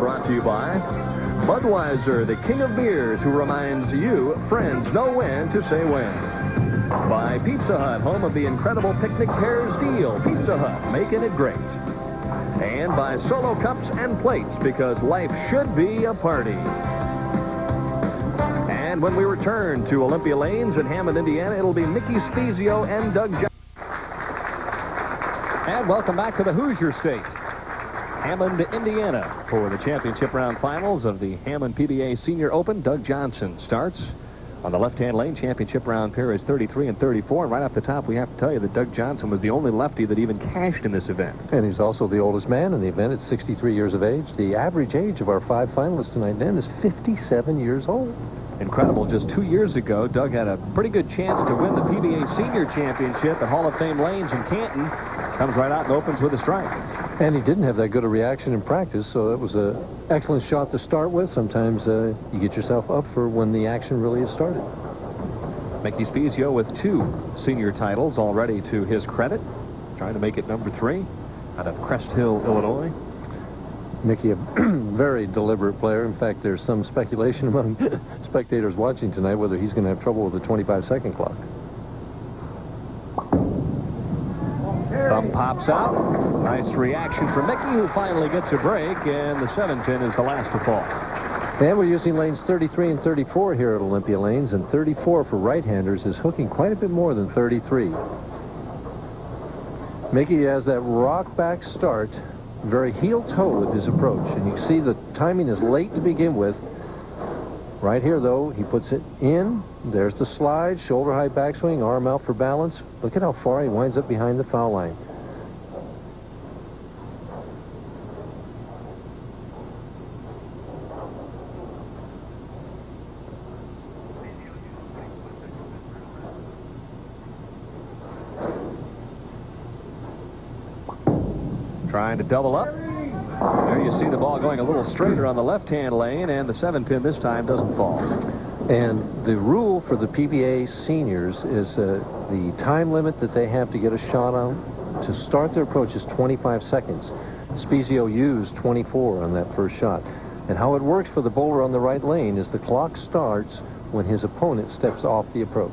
brought to you by Budweiser, the king of beers, who reminds you friends know when to say when. By Pizza Hut, home of the incredible picnic pairs deal. Pizza Hut, making it great. And by Solo Cups and Plates, because life should be a party. And when we return to Olympia Lanes in Hammond, Indiana, it'll be Mickey Spiezio and Doug Johnson. And welcome back to the Hoosier State. Hammond, Indiana, for the championship round finals of the Hammond PBA Senior Open. Doug Johnson starts on the left-hand lane. Championship round pair is 33 and 34. And right off the top, we have to tell you that Doug Johnson was the only lefty that even cashed in this event. And he's also the oldest man in the event at 63 years of age. The average age of our 5 finalists tonight, then, is 57 years old. Incredible. Just 2 years ago, Doug had a pretty good chance to win the PBA Senior Championship at Hall of Fame Lanes in Canton. Comes right out and opens with a strike. And he didn't have that good a reaction in practice, so it was an excellent shot to start with. Sometimes you get yourself up for when the action really has started. Mickey Spiezio with 2 senior titles already to his credit. Trying to make it number 3 out of Crest Hill, Illinois. Mickey, a very deliberate player. In fact, there's some speculation among spectators watching tonight whether he's going to have trouble with the 25-second clock. Thumb pops out. Nice reaction from Mickey, who finally gets a break, and the 7-pin is the last to fall. And we're using lanes 33 and 34 here at Olympia Lanes, and 34 for right-handers is hooking quite a bit more than 33. Mickey has that rock-back start, very heel-toe with his approach, and you see the timing is late to begin with. Right here, though, he puts it in. There's the slide, shoulder-high backswing, arm out for balance. Look at how far he winds up behind the foul line. Trying to double up. There you see the ball going a little straighter on the left-hand lane, and the 7-pin this time doesn't fall. And the rule for the PBA seniors is the time limit that they have to get a shot on to start their approach is 25 seconds. Spiezio used 24 on that first shot. And how it works for the bowler on the right lane is the clock starts when his opponent steps off the approach.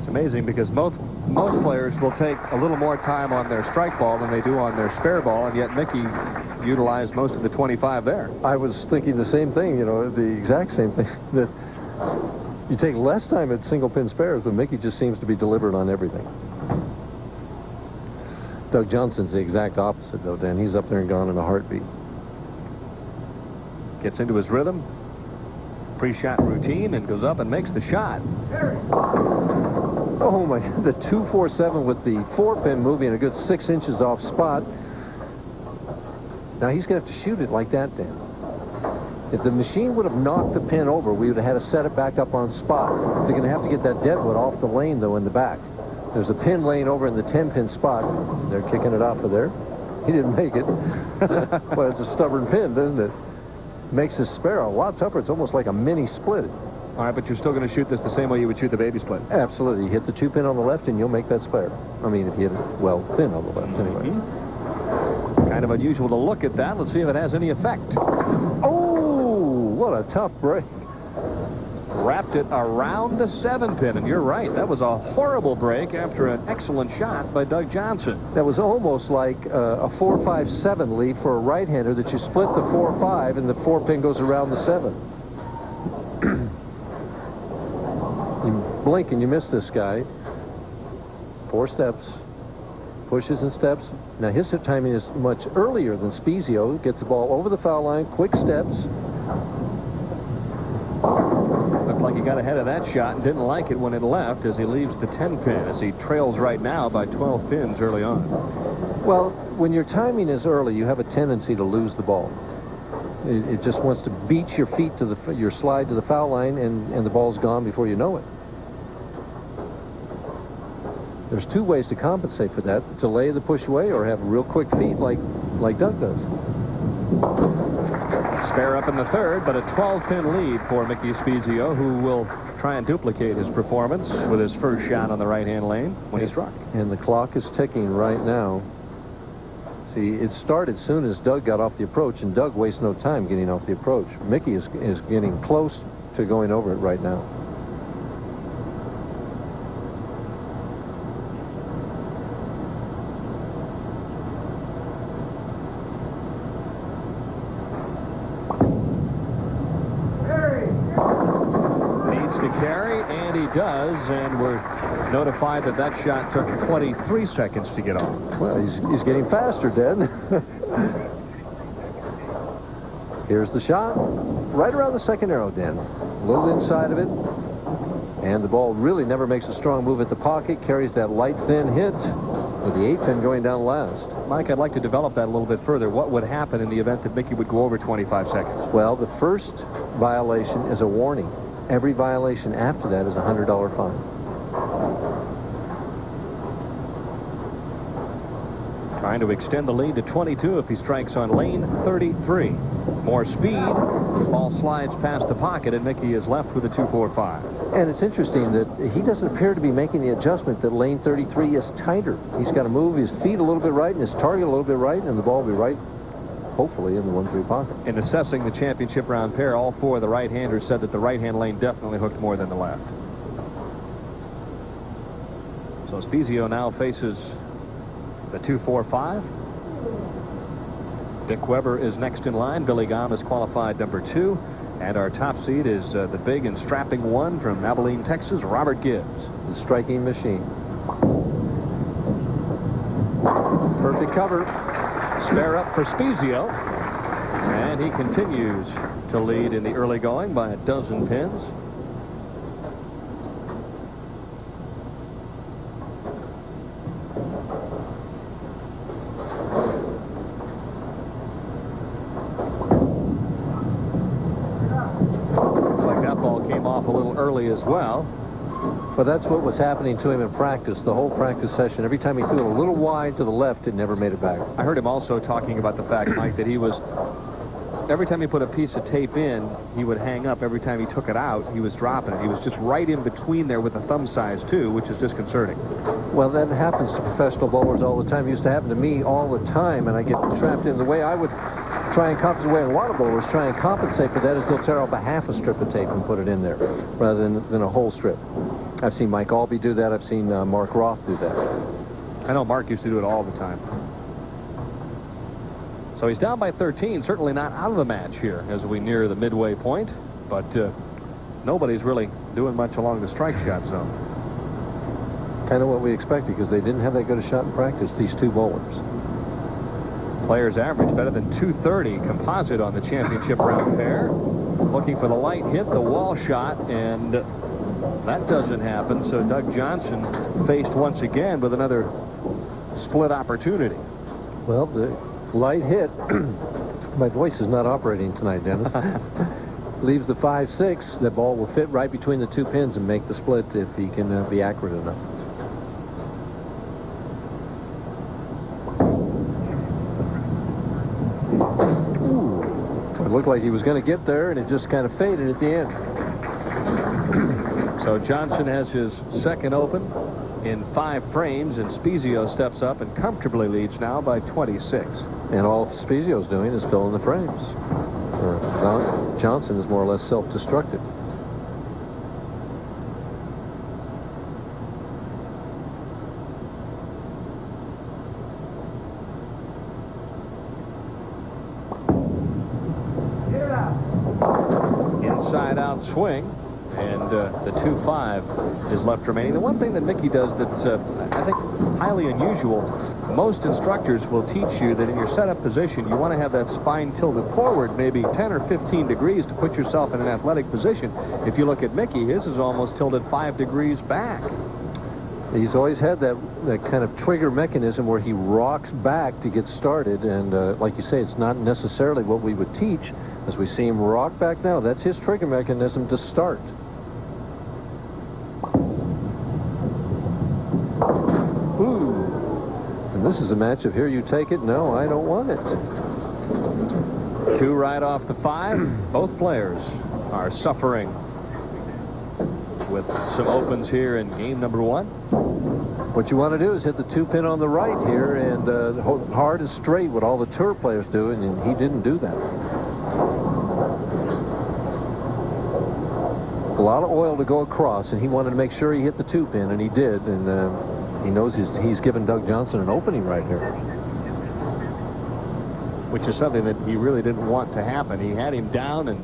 Amazing, because most players will take a little more time on their strike ball than they do on their spare ball, and yet Mickey utilized most of the 25 there. I was thinking the same thing, you know, the exact same thing, that you take less time at single pin spares, but Mickey just seems to be deliberate on everything. Doug Johnson's the exact opposite, though, Dan. He's up there and gone in a heartbeat. Gets into his rhythm, pre-shot routine, and goes up and makes the shot. Oh my, the 247 with the 4-pin moving a good 6 inches off spot. Now he's going to have to shoot it like that, Dan. If the machine would have knocked the pin over, we would have had to set it back up on spot. They're going to have to get that deadwood off the lane, though, in the back. There's a pin lane over in the 10-pin spot. They're kicking it off of there. He didn't make it. Well, it's a stubborn pin, doesn't it? Makes this spare a lot tougher. It's almost like a mini split. All right, but you're still going to shoot this the same way you would shoot the baby split. Absolutely. You hit the 2-pin on the left, and you'll make that spare. I mean, if you hit it, well, thin on the left, anyway. Kind of unusual to look at that. Let's see if it has any effect. Oh, what a tough break. Wrapped it around the 7-pin, and you're right. That was a horrible break after an excellent shot by Doug Johnson. That was almost like a 4-5-7 lead for a right-hander, that you split the 4-5, and the 4-pin goes around the 7. You blink and you miss this guy. 4 steps, pushes and steps. Now his timing is much earlier than Spiezio. Gets the ball over the foul line, quick steps. Looked like he got ahead of that shot and didn't like it when it left, as he leaves the 10-pin, as he trails right now by 12 pins early on. Well, when your timing is early, you have a tendency to lose the ball. It just wants to beat your feet to your slide to the foul line, and the ball's gone before you know it. There's 2 ways to compensate for that: delay the push away or have real quick feet like Doug does. Spare up in the third, but a 12-pin lead for Mickey Spiezio, who will try and duplicate his performance with his first shot on the right-hand lane when he struck. And the clock is ticking right now. See, it started soon as Doug got off the approach, and Doug wastes no time getting off the approach. Mickey is getting close to going over it right now. Does, and we're notified that that shot took 23 seconds to get off. Well, he's getting faster, Dan. Here's the shot. Right around the second arrow, Dan. A little inside of it. And the ball really never makes a strong move at the pocket. Carries that light, thin hit with the 8-pin going down last. Mike, I'd like to develop that a little bit further. What would happen in the event that Mickey would go over 25 seconds? Well, the first violation is a warning. Every violation after that is a $100 fine. Trying to extend the lead to 22 if he strikes on lane 33. More speed. Ball slides past the pocket, and Mickey is left with a 2-4-5. And it's interesting that he doesn't appear to be making the adjustment that lane 33 is tighter. He's got to move his feet a little bit right and his target a little bit right, and the ball will be right, hopefully, in the 1-3 pocket. In assessing the championship round pair, all four of the right-handers said that the right-hand lane definitely hooked more than the left. So Spiezio now faces the 2-4-5. Dick Weber is next in line. Billy Gaume is qualified number 2. And our top seed is the big and strapping one from Abilene, Texas, Robert Gibbs. The striking machine. Perfect cover. Spare up for Spiezio, and he continues to lead in the early going by a dozen pins. Looks like that ball came off a little early as well. But that's what was happening to him in practice, the whole practice session. Every time he threw it a little wide to the left, it never made it back. I heard him also talking about the fact, Mike, that he was, every time he put a piece of tape in, he would hang up. Every time he took it out, he was dropping it. He was just right in between there with the thumb size, too, which is disconcerting. Well, that happens to professional bowlers all the time. It used to happen to me all the time, and I get trapped in the way. I would try and compensate, the way a lot of bowlers try and compensate for that is they'll tear off a half a strip of tape and put it in there rather than a whole strip. I've seen Mike Albee do that. I've seen Mark Roth do that. I know Mark used to do it all the time. So he's down by 13, certainly not out of the match here as we near the midway point, but nobody's really doing much along the strike shot zone. Kind of what we expected, because they didn't have that good a shot in practice, these two bowlers. Players average better than 230 composite on the championship round pair. Looking for the light hit, the wall shot, and that doesn't happen. So Doug Johnson faced once again with another split opportunity. Well, the light hit. My voice is not operating tonight, Dennis. Leaves the 5-6. The ball will fit right between the two pins and make the split if he can be accurate enough. It looked like he was going to get there, and it just kind of faded at the end. So Johnson has his second Open in 5 frames, and Spiezio steps up and comfortably leads now by 26. And all Spiezio's doing is filling the frames. Johnson is more or less self-destructive. Inside out swing, and the 2-5 is left remaining. The one thing that Mickey does that's, I think, highly unusual, most instructors will teach you that in your setup position, you want to have that spine tilted forward maybe 10 or 15 degrees to put yourself in an athletic position. If you look at Mickey, his is almost tilted 5 degrees back. He's always had that kind of trigger mechanism where he rocks back to get started, and like you say, it's not necessarily what we would teach. As we see him rock back now, that's his trigger mechanism to start. Ooh. And this is a match of here you take it, no, I don't want it. 2 right off the 5. Both players are suffering with some opens here in game number 1. What you want to do is hit the 2-pin on the right here and hard and straight, what all the tour players do, and he didn't do that. A lot of oil to go across, and he wanted to make sure he hit the 2-pin, and he did, and he knows he's given Doug Johnson an opening right here. Which is something that he really didn't want to happen. He had him down and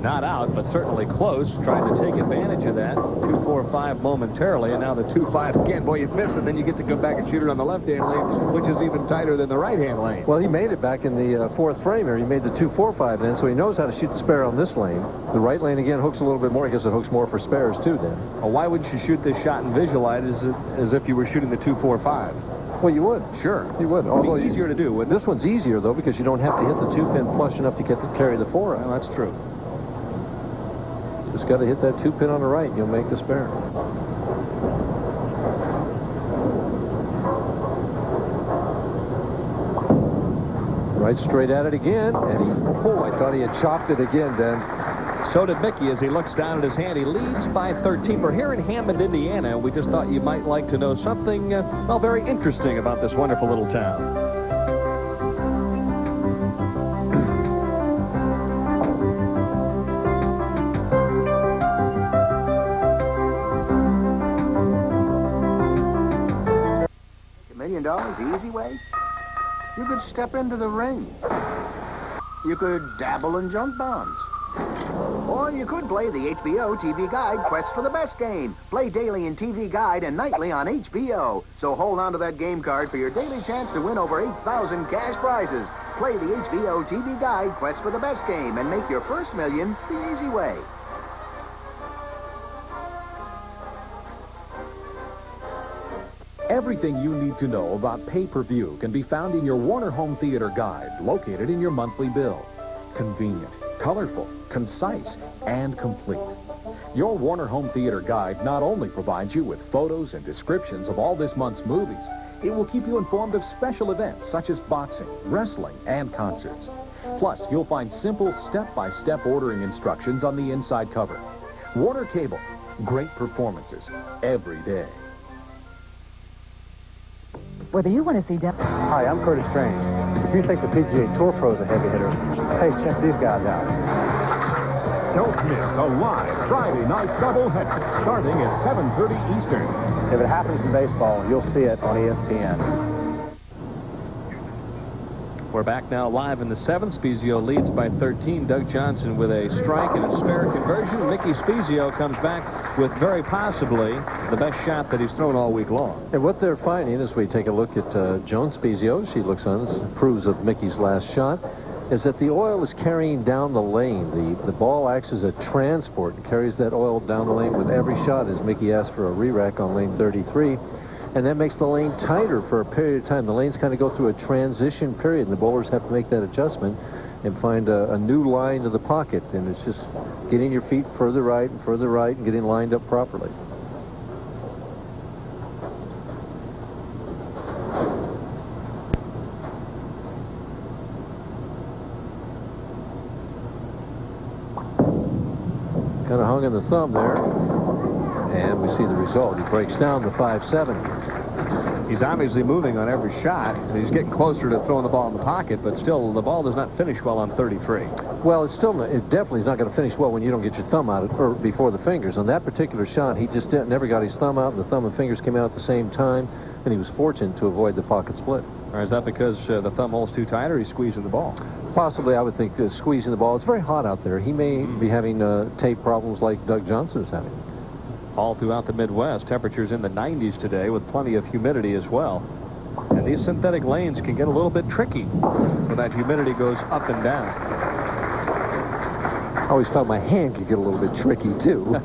not out, but certainly close, trying to take advantage of that. 2-4-5 momentarily, and now the 2-5 again. Boy, you miss it, then you get to go back and shoot it on the left-hand lane, which is even tighter than the right-hand lane. Well, he made it back in the 4th frame here. He made the 2-4-5 then, so he knows how to shoot the spare on this lane. The right lane, again, hooks a little bit more. I guess it hooks more for spares, too, then. Well, why wouldn't you shoot this shot and visualize it as if you were shooting the 2-4-5? Well, you would. Sure. You would. Although it'd be easier to do, wouldn't it? This one's easier, though, because you don't have to hit the 2-pin flush enough to carry the 4 out. Well, that's true. Just got to hit that 2-pin on the right, and you'll make the spare. Right straight at it again, and I thought he had chopped it again, then. So did Mickey as he looks down at his hand. He leads by 13. We're here in Hammond, Indiana. We just thought you might like to know something, well, very interesting about this wonderful little town. $1 million, the easy way? You could step into the ring. You could dabble in junk bonds. Or you could play the HBO TV Guide Quest for the Best Game. Play daily in TV Guide and nightly on HBO. So hold on to that game card for your daily chance to win over 8,000 cash prizes. Play the HBO TV Guide Quest for the Best Game and make your first million the easy way. Everything you need to know about pay-per-view can be found in your Warner Home Theater Guide, located in your monthly bill. Convenient, colorful, concise, and complete. Your Warner Home Theater Guide not only provides you with photos and descriptions of all this month's movies, it will keep you informed of special events such as boxing, wrestling, and concerts. Plus, you'll find simple step-by-step ordering instructions on the inside cover. Warner Cable, great performances every day. Whether you want to see Hi, I'm Curtis Strange. If you think the PGA Tour pros are heavy hitters, hey, check these guys out. Don't miss a live Friday night doubleheader starting at 7:30 Eastern. If it happens in baseball, you'll see it on ESPN. We're back now live in the 7th. Spiezio leads by 13. Doug Johnson with a strike and a spare conversion. Mickey Spiezio comes back with very possibly the best shot that he's thrown all week long. And what they're finding as we take a look at Joan Spiezio, she looks on, this approves of Mickey's last shot, is that the oil is carrying down the lane. The ball acts as a transport and carries that oil down the lane with every shot, as Mickey asked for a re-rack on lane 33. And that makes the lane tighter for a period of time. The lanes kind of go through a transition period, and the bowlers have to make that adjustment and find a new line to the pocket. And it's just getting your feet further right and getting lined up properly. Kind of hung in the thumb there. And we see the result. He breaks down the 5-7. He's obviously moving on every shot. He's getting closer to throwing the ball in the pocket, but still the ball does not finish well on 33. Well, it definitely is not going to finish well when you don't get your thumb out or before the fingers. On that particular shot, he just never got his thumb out, and the thumb and fingers came out at the same time, and he was fortunate to avoid the pocket split. Or is that because the thumb hole's too tight, or he's squeezing the ball? Possibly, I would think, squeezing the ball. It's very hot out there. He may be having tape problems like Doug Johnson is having. All throughout the Midwest, temperatures in the 90s today with plenty of humidity as well. And these synthetic lanes can get a little bit tricky, so that humidity goes up and down. I always found my hand could get a little bit tricky, too.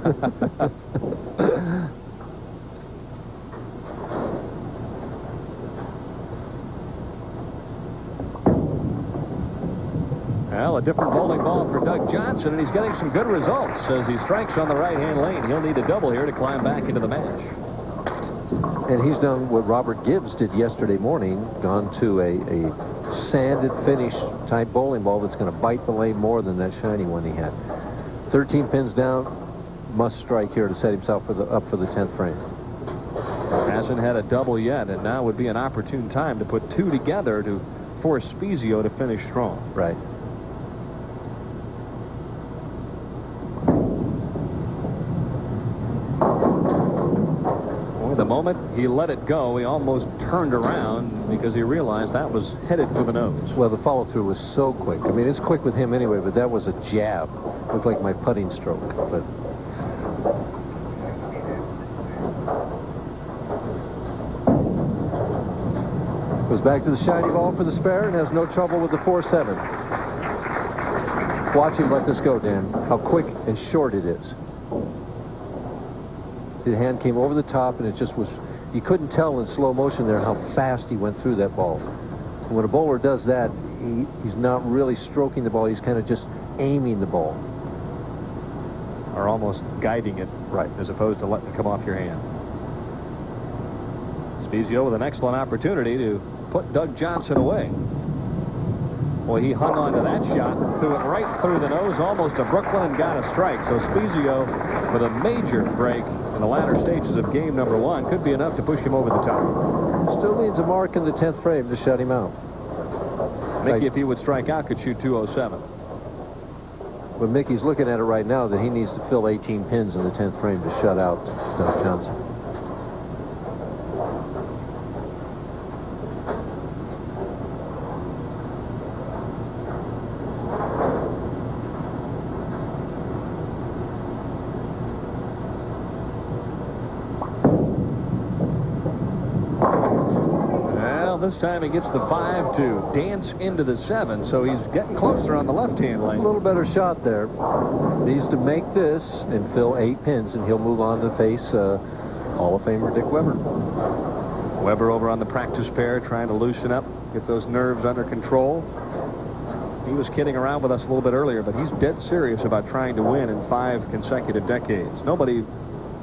Well, a different bowling ball for Doug Johnson, and he's getting some good results as he strikes on the right-hand lane. He'll need a double here to climb back into the match. And he's done what Robert Gibbs did yesterday morning, gone to a sanded finish type bowling ball that's going to bite the lane more than that shiny one he had. 13 pins down, must strike here to set himself up for the 10th frame. Hasn't had a double yet, and now would be an opportune time to put two together to force Spiezio to finish strong. Right. The moment he let it go, he almost turned around because he realized that was headed for the nose. Well, the follow-through was so quick. I mean, it's quick with him anyway, but that was a jab. Looked like my putting stroke. But goes back to the shiny ball for the spare and has no trouble with the 4-7. Watch him let this go, Dan. How quick and short it is. The hand came over the top, and it just was, you couldn't tell in slow motion there how fast he went through that ball. And when a bowler does that, he's not really stroking the ball. He's kind of just aiming the ball. Or almost guiding it, right, as opposed to letting it come off your hand. Spiezio with an excellent opportunity to put Doug Johnson away. Well, he hung on to that shot, threw it right through the nose, almost to Brooklyn, and got a strike. So Spiezio, with a major break in the latter stages of game number 1, could be enough to push him over the top. Still needs a mark in the 10th frame to shut him out. Mickey, if he would strike out, could shoot 207. But Mickey's looking at it right now that he needs to fill 18 pins in the 10th frame to shut out Doug Johnson. This time he gets the 5 to dance into the 7, so he's getting closer on the left-hand lane. A little better shot there. Needs to make this and fill 8 pins, and he'll move on to face Hall of Famer Dick Weber. Weber over on the practice pair, trying to loosen up, get those nerves under control. He was kidding around with us a little bit earlier, but he's dead serious about trying to win in 5 consecutive decades. Nobody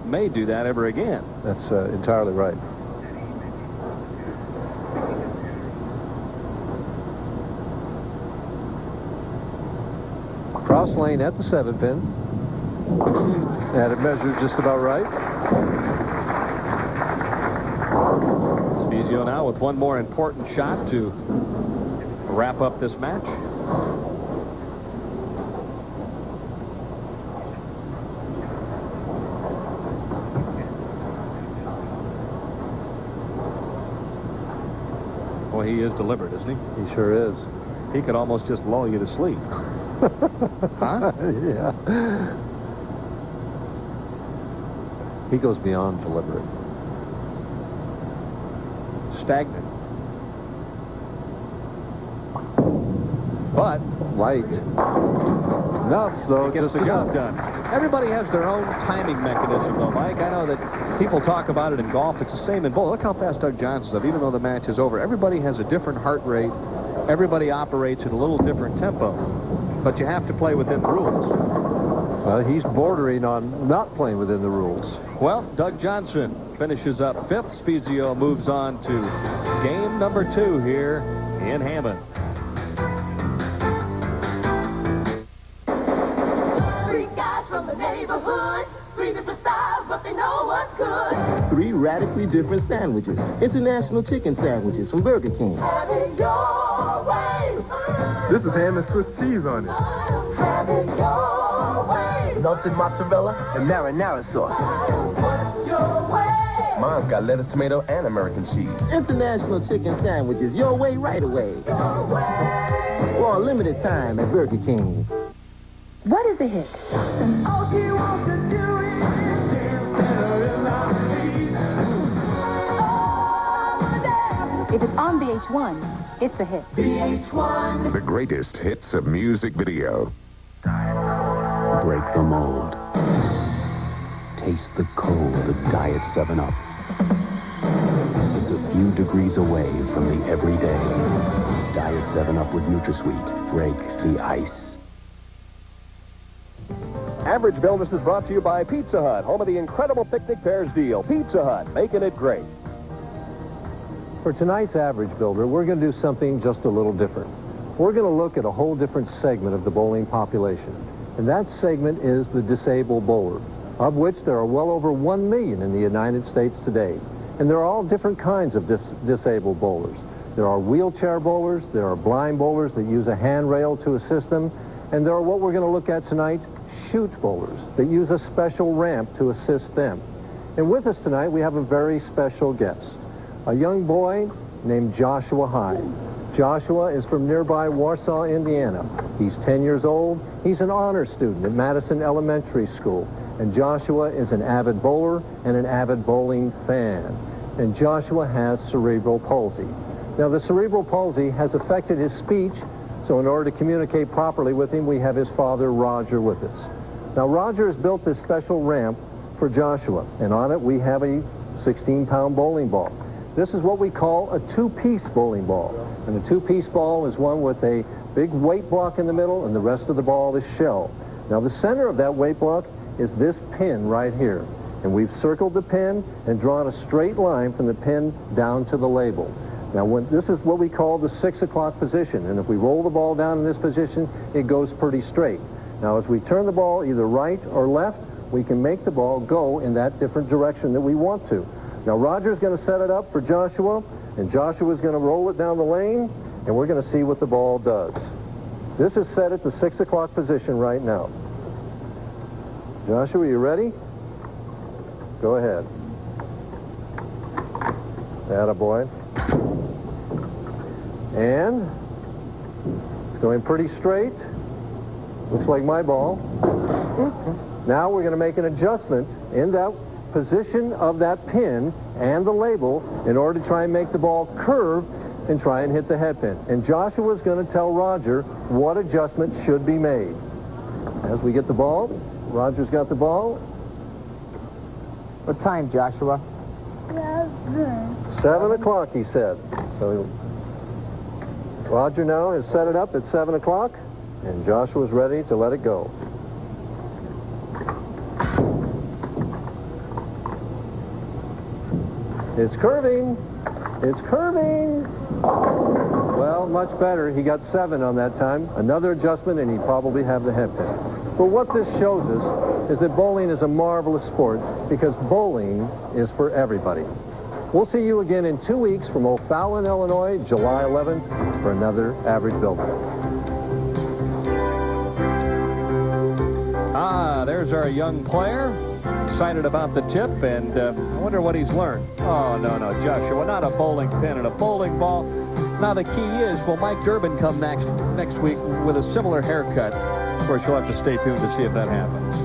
may do that ever again. That's entirely right. Cross lane at the 7 pin. Had it measured just about right. Spiezio now with one more important shot to wrap up this match. Well, he is deliberate, isn't he? He sure is. He could almost just lull you to sleep. Huh? Yeah. He goes beyond deliberate. Stagnant. But light. Enough, though. Gets the job done. Everybody has their own timing mechanism, though, Mike. I know that people talk about it in golf. It's the same in bowling. Look how fast Doug Johnson's up, even though the match is over. Everybody has a different heart rate. Everybody operates at a little different tempo. But you have to play within the rules. Well, he's bordering on not playing within the rules. Well, Doug Johnson finishes up 5th. Spiezio moves on to game number 2 here in Hammond. Three guys from the neighborhood, 3 different styles, but they know what's good. 3 radically different sandwiches. International chicken sandwiches from Burger King. Have it your way. This is ham and Swiss cheese on it. Have it your way. Melted mozzarella and marinara sauce. What's your way? Mine's got lettuce, tomato, and American cheese. International chicken sandwiches, your way, right away. Your way. For a limited time at Burger King. What is a hit? All she wants to do is If it's on VH1, it's a hit. VH1. The greatest hits of music video. Break the mold. Taste the cold of Diet 7-Up. It's a few degrees away from the everyday. Diet 7-Up with NutraSweet. Break the ice. Average Builders is brought to you by Pizza Hut, home of the incredible picnic pairs deal. Pizza Hut, making it great. For tonight's average builder, we're going to do something just a little different. We're going to look at a whole different segment of the bowling population. And that segment is the disabled bowler, of which there are well over 1 million in the United States today. And there are all different kinds of disabled bowlers. There are wheelchair bowlers, there are blind bowlers that use a handrail to assist them, and there are what we're going to look at tonight, chute bowlers that use a special ramp to assist them. And with us tonight, we have a very special guest, a young boy named Joshua Hyde. Joshua is from nearby Warsaw, Indiana. He's 10 years old. He's an honor student at Madison Elementary School. And Joshua is an avid bowler and an avid bowling fan. And Joshua has cerebral palsy. Now, the cerebral palsy has affected his speech, so in order to communicate properly with him, we have his father, Roger, with us. Now, Roger has built this special ramp for Joshua, and on it we have a 16-pound bowling ball. This is what we call a two-piece bowling ball. And a two-piece ball is one with a big weight block in the middle, and the rest of the ball is shell. Now, the center of that weight block is this pin right here. And we've circled the pin and drawn a straight line from the pin down to the label. Now, this is what we call the 6 o'clock position. And if we roll the ball down in this position, it goes pretty straight. Now, as we turn the ball either right or left, we can make the ball go in that different direction that we want to. Now, Roger's going to set it up for Joshua, and Joshua's going to roll it down the lane, and we're going to see what the ball does. This is set at the 6 o'clock position right now. Joshua, you ready? Go ahead. Attaboy. And it's going pretty straight. Looks like my ball. Now we're going to make an adjustment in that position of that pin and the label in order to try and make the ball curve and try and hit the head pin. And Joshua's going to tell Roger what adjustment should be made. As we get the ball, Roger's got the ball. What time, Joshua? 7 o'clock, he said. So Roger now has set it up at 7 o'clock, and Joshua's ready to let it go. It's curving. It's curving. Well, much better. He got 7 on that time. Another adjustment, and he'd probably have the head pin. But what this shows us is that bowling is a marvelous sport because bowling is for everybody. We'll see you again in 2 weeks from O'Fallon, Illinois, July 11th, for another Average Builder. Ah, there's our young player. Excited about the tip, and I wonder what he's learned. Oh, no, Joshua, not a bowling pin and a bowling ball. Now, the key is, will Mike Durbin come next week with a similar haircut? Of course, you'll have to stay tuned to see if that happens.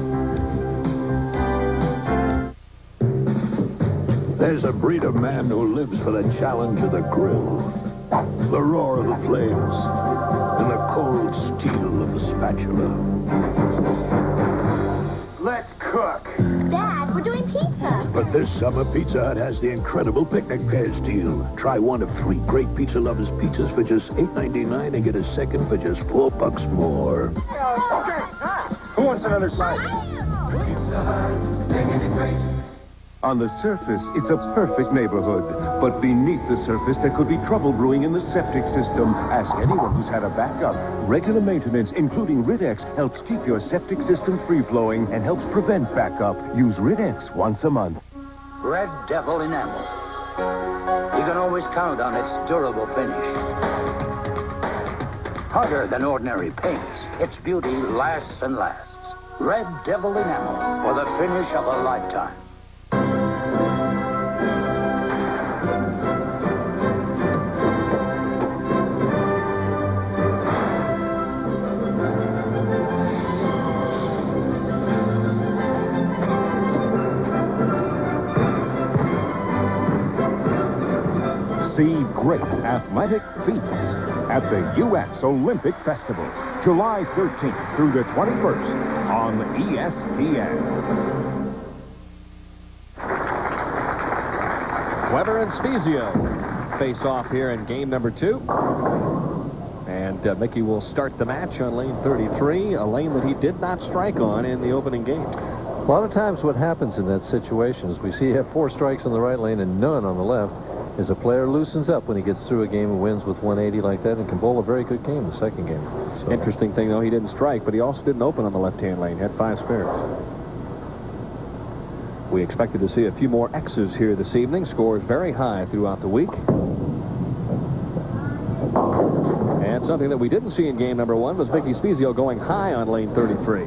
There's a breed of man who lives for the challenge of the grill, the roar of the flames, and the cold steel of the spatula. Let's cook. Dad, we're doing pizza. But this summer, Pizza Hut has the incredible picnic pairs deal. Try one of 3 great Pizza Lovers pizzas for just $8.99 and get a second for just $4 more. Okay. Who wants another slice? Pizza Hut, making it great. On the surface, it's a perfect neighborhood. But beneath the surface, there could be trouble brewing in the septic system. Ask anyone who's had a backup. Regular maintenance, including Rid-X, helps keep your septic system free-flowing and helps prevent backup. Use Rid-X once a month. Red Devil enamel. You can always count on its durable finish. Harder than ordinary paints, its beauty lasts and lasts. Red Devil enamel for the finish of a lifetime. See great athletic feats at the U.S. Olympic Festival, July 13th through the 21st on ESPN. Weber and Spiezio face off here in game number 2. And Mickey will start the match on lane 33, a lane that he did not strike on in the opening game. A lot of times what happens in that situation is we see you have 4 strikes in the right lane and none on the left. As a player loosens up when he gets through a game and wins with 180 like that and can bowl a very good game the second game. So. Interesting thing, though, he didn't strike, but he also didn't open on the left-hand lane. He had 5 spares. We expected to see a few more X's here this evening. Scores very high throughout the week. And something that we didn't see in game number 1 was Mickey Spiezio going high on lane 33.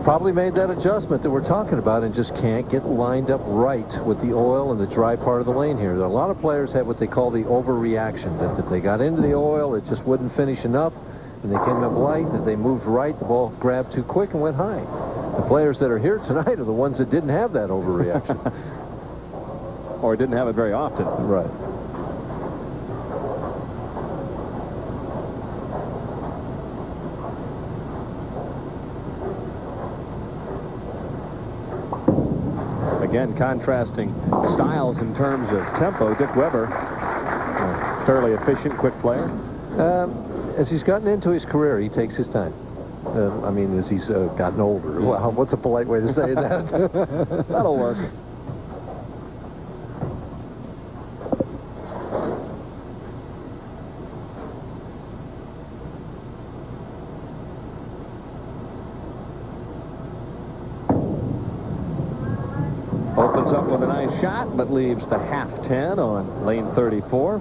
Probably made that adjustment that we're talking about and just can't get lined up right with the oil and the dry part of the lane here. A lot of players have what they call the overreaction, that they got into the oil, it just wouldn't finish enough, and they came up light, that they moved right, the ball grabbed too quick and went high. The players that are here tonight are the ones that didn't have that overreaction. Or didn't have it very often. Right. Again, contrasting styles in terms of tempo. Dick Weber, fairly efficient, quick player. As he's gotten into his career, he takes his time. I mean, as he's gotten older. Well, what's a polite way to say that? That'll work. Opens up with a nice shot, but leaves the half-10 on lane 34.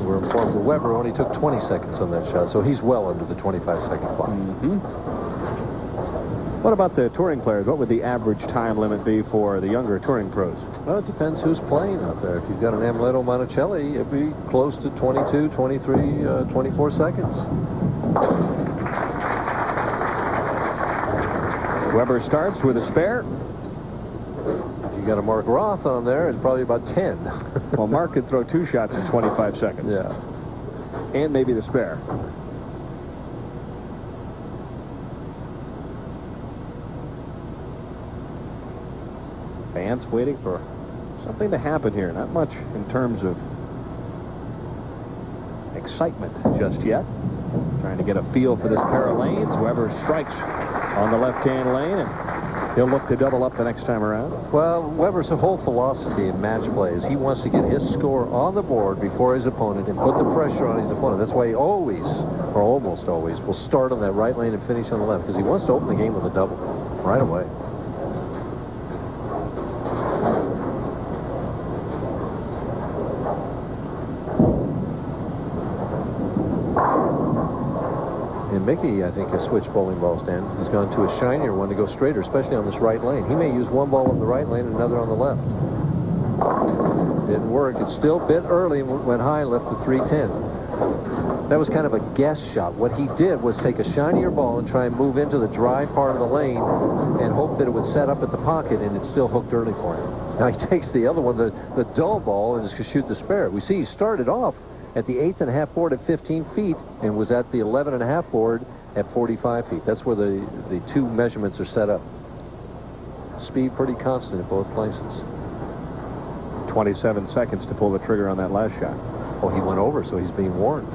We're informed that Weber only took 20 seconds on that shot, so he's well under the 25-second clock. What about the touring players? What would the average time limit be for the younger touring pros? Well, it depends who's playing out there. If you've got an Amuleto Monticelli, it'd be close to 22, 23, 24 seconds. Weber starts with a spare. If you got a Mark Roth on there, it's probably about 10. Well, Mark could throw 2 shots in 25 seconds. Yeah. And maybe the spare. Fans waiting for something to happen here. Not much in terms of excitement just yet. Trying to get a feel for this pair of lanes. Weber strikes on the left-hand lane, and he'll look to double up the next time around. Well, Weber's whole philosophy in match play is he wants to get his score on the board before his opponent and put the pressure on his opponent. That's why he always, or almost always, will start on that right lane and finish on the left, because he wants to open the game with a double right away. And Mickey, I think, has switched bowling balls, Dan. He's gone to a shinier one to go straighter, especially on this right lane. He may use one ball on the right lane and another on the left. Didn't work. It's still a bit early and went high and left the 310. That was kind of a guess shot. What he did was take a shinier ball and try and move into the dry part of the lane and hope that it would set up at the pocket, and it still hooked early for him. Now he takes the other one, the dull ball, and is going to shoot the spare. We see he started off at the 8.5 board at 15 feet and was at the 11.5 board at 45 feet. That's where the two measurements are set up. Speed pretty constant at both places. 27 seconds to pull the trigger on that last shot. Oh, he went over, so he's being warned.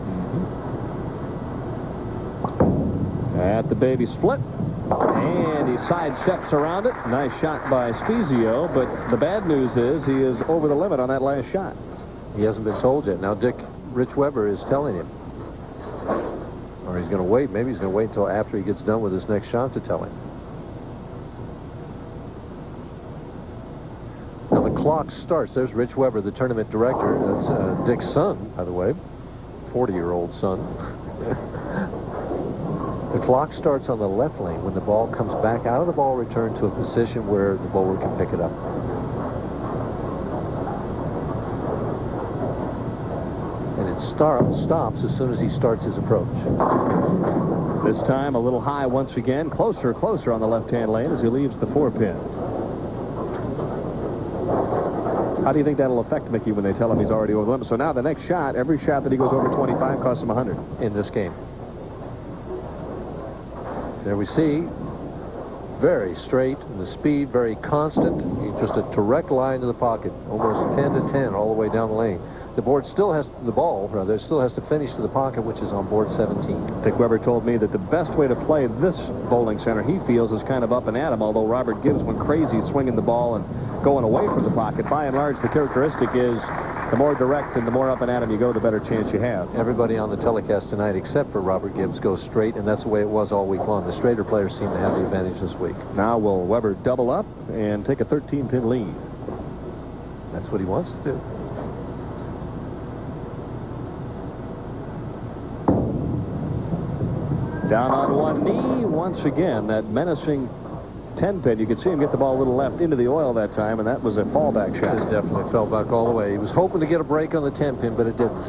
At the baby split. And he sidesteps around it. Nice shot by Spiezio, but the bad news is he is over the limit on that last shot. He hasn't been told yet. Now Rich Weber is telling him. Or he's going to wait. Maybe he's going to wait until after he gets done with his next shot to tell him. Now the clock starts. There's Rich Weber, the tournament director. That's Dick's son, by the way. 40-year-old son. The clock starts on the left lane when the ball comes back out of the ball return to a position where the bowler can pick it up. And it stops as soon as he starts his approach. This time a little high once again. Closer on the left-hand lane as he leaves the 4-pin. How do you think that'll affect Mickey when they tell him he's already over the limit? So now the next shot, every shot that he goes over 25 costs him 100. In this game. There we see, very straight, and the speed very constant. Just a direct line to the pocket, almost 10 to 10 all the way down the lane. The board still has, the ball rather, still has to finish to the pocket, which is on board 17. Dick Weber told me that the best way to play this bowling center, he feels, is kind of up and at him, although Robert Gibbs went crazy swinging the ball and going away from the pocket. By and large, the characteristic is the more direct and the more up and at him you go, the better chance you have. Everybody on the telecast tonight, except for Robert Gibbs, goes straight, and that's the way it was all week long. The straighter players seem to have the advantage this week. Now will Weber double up and take a 13-pin lead? That's what he wants to do. Down on one knee once again. That menacing 10-pin. You could see him get the ball a little left into the oil that time, and that was a fallback shot. It definitely fell back all the way. He was hoping to get a break on the 10-pin, but it didn't.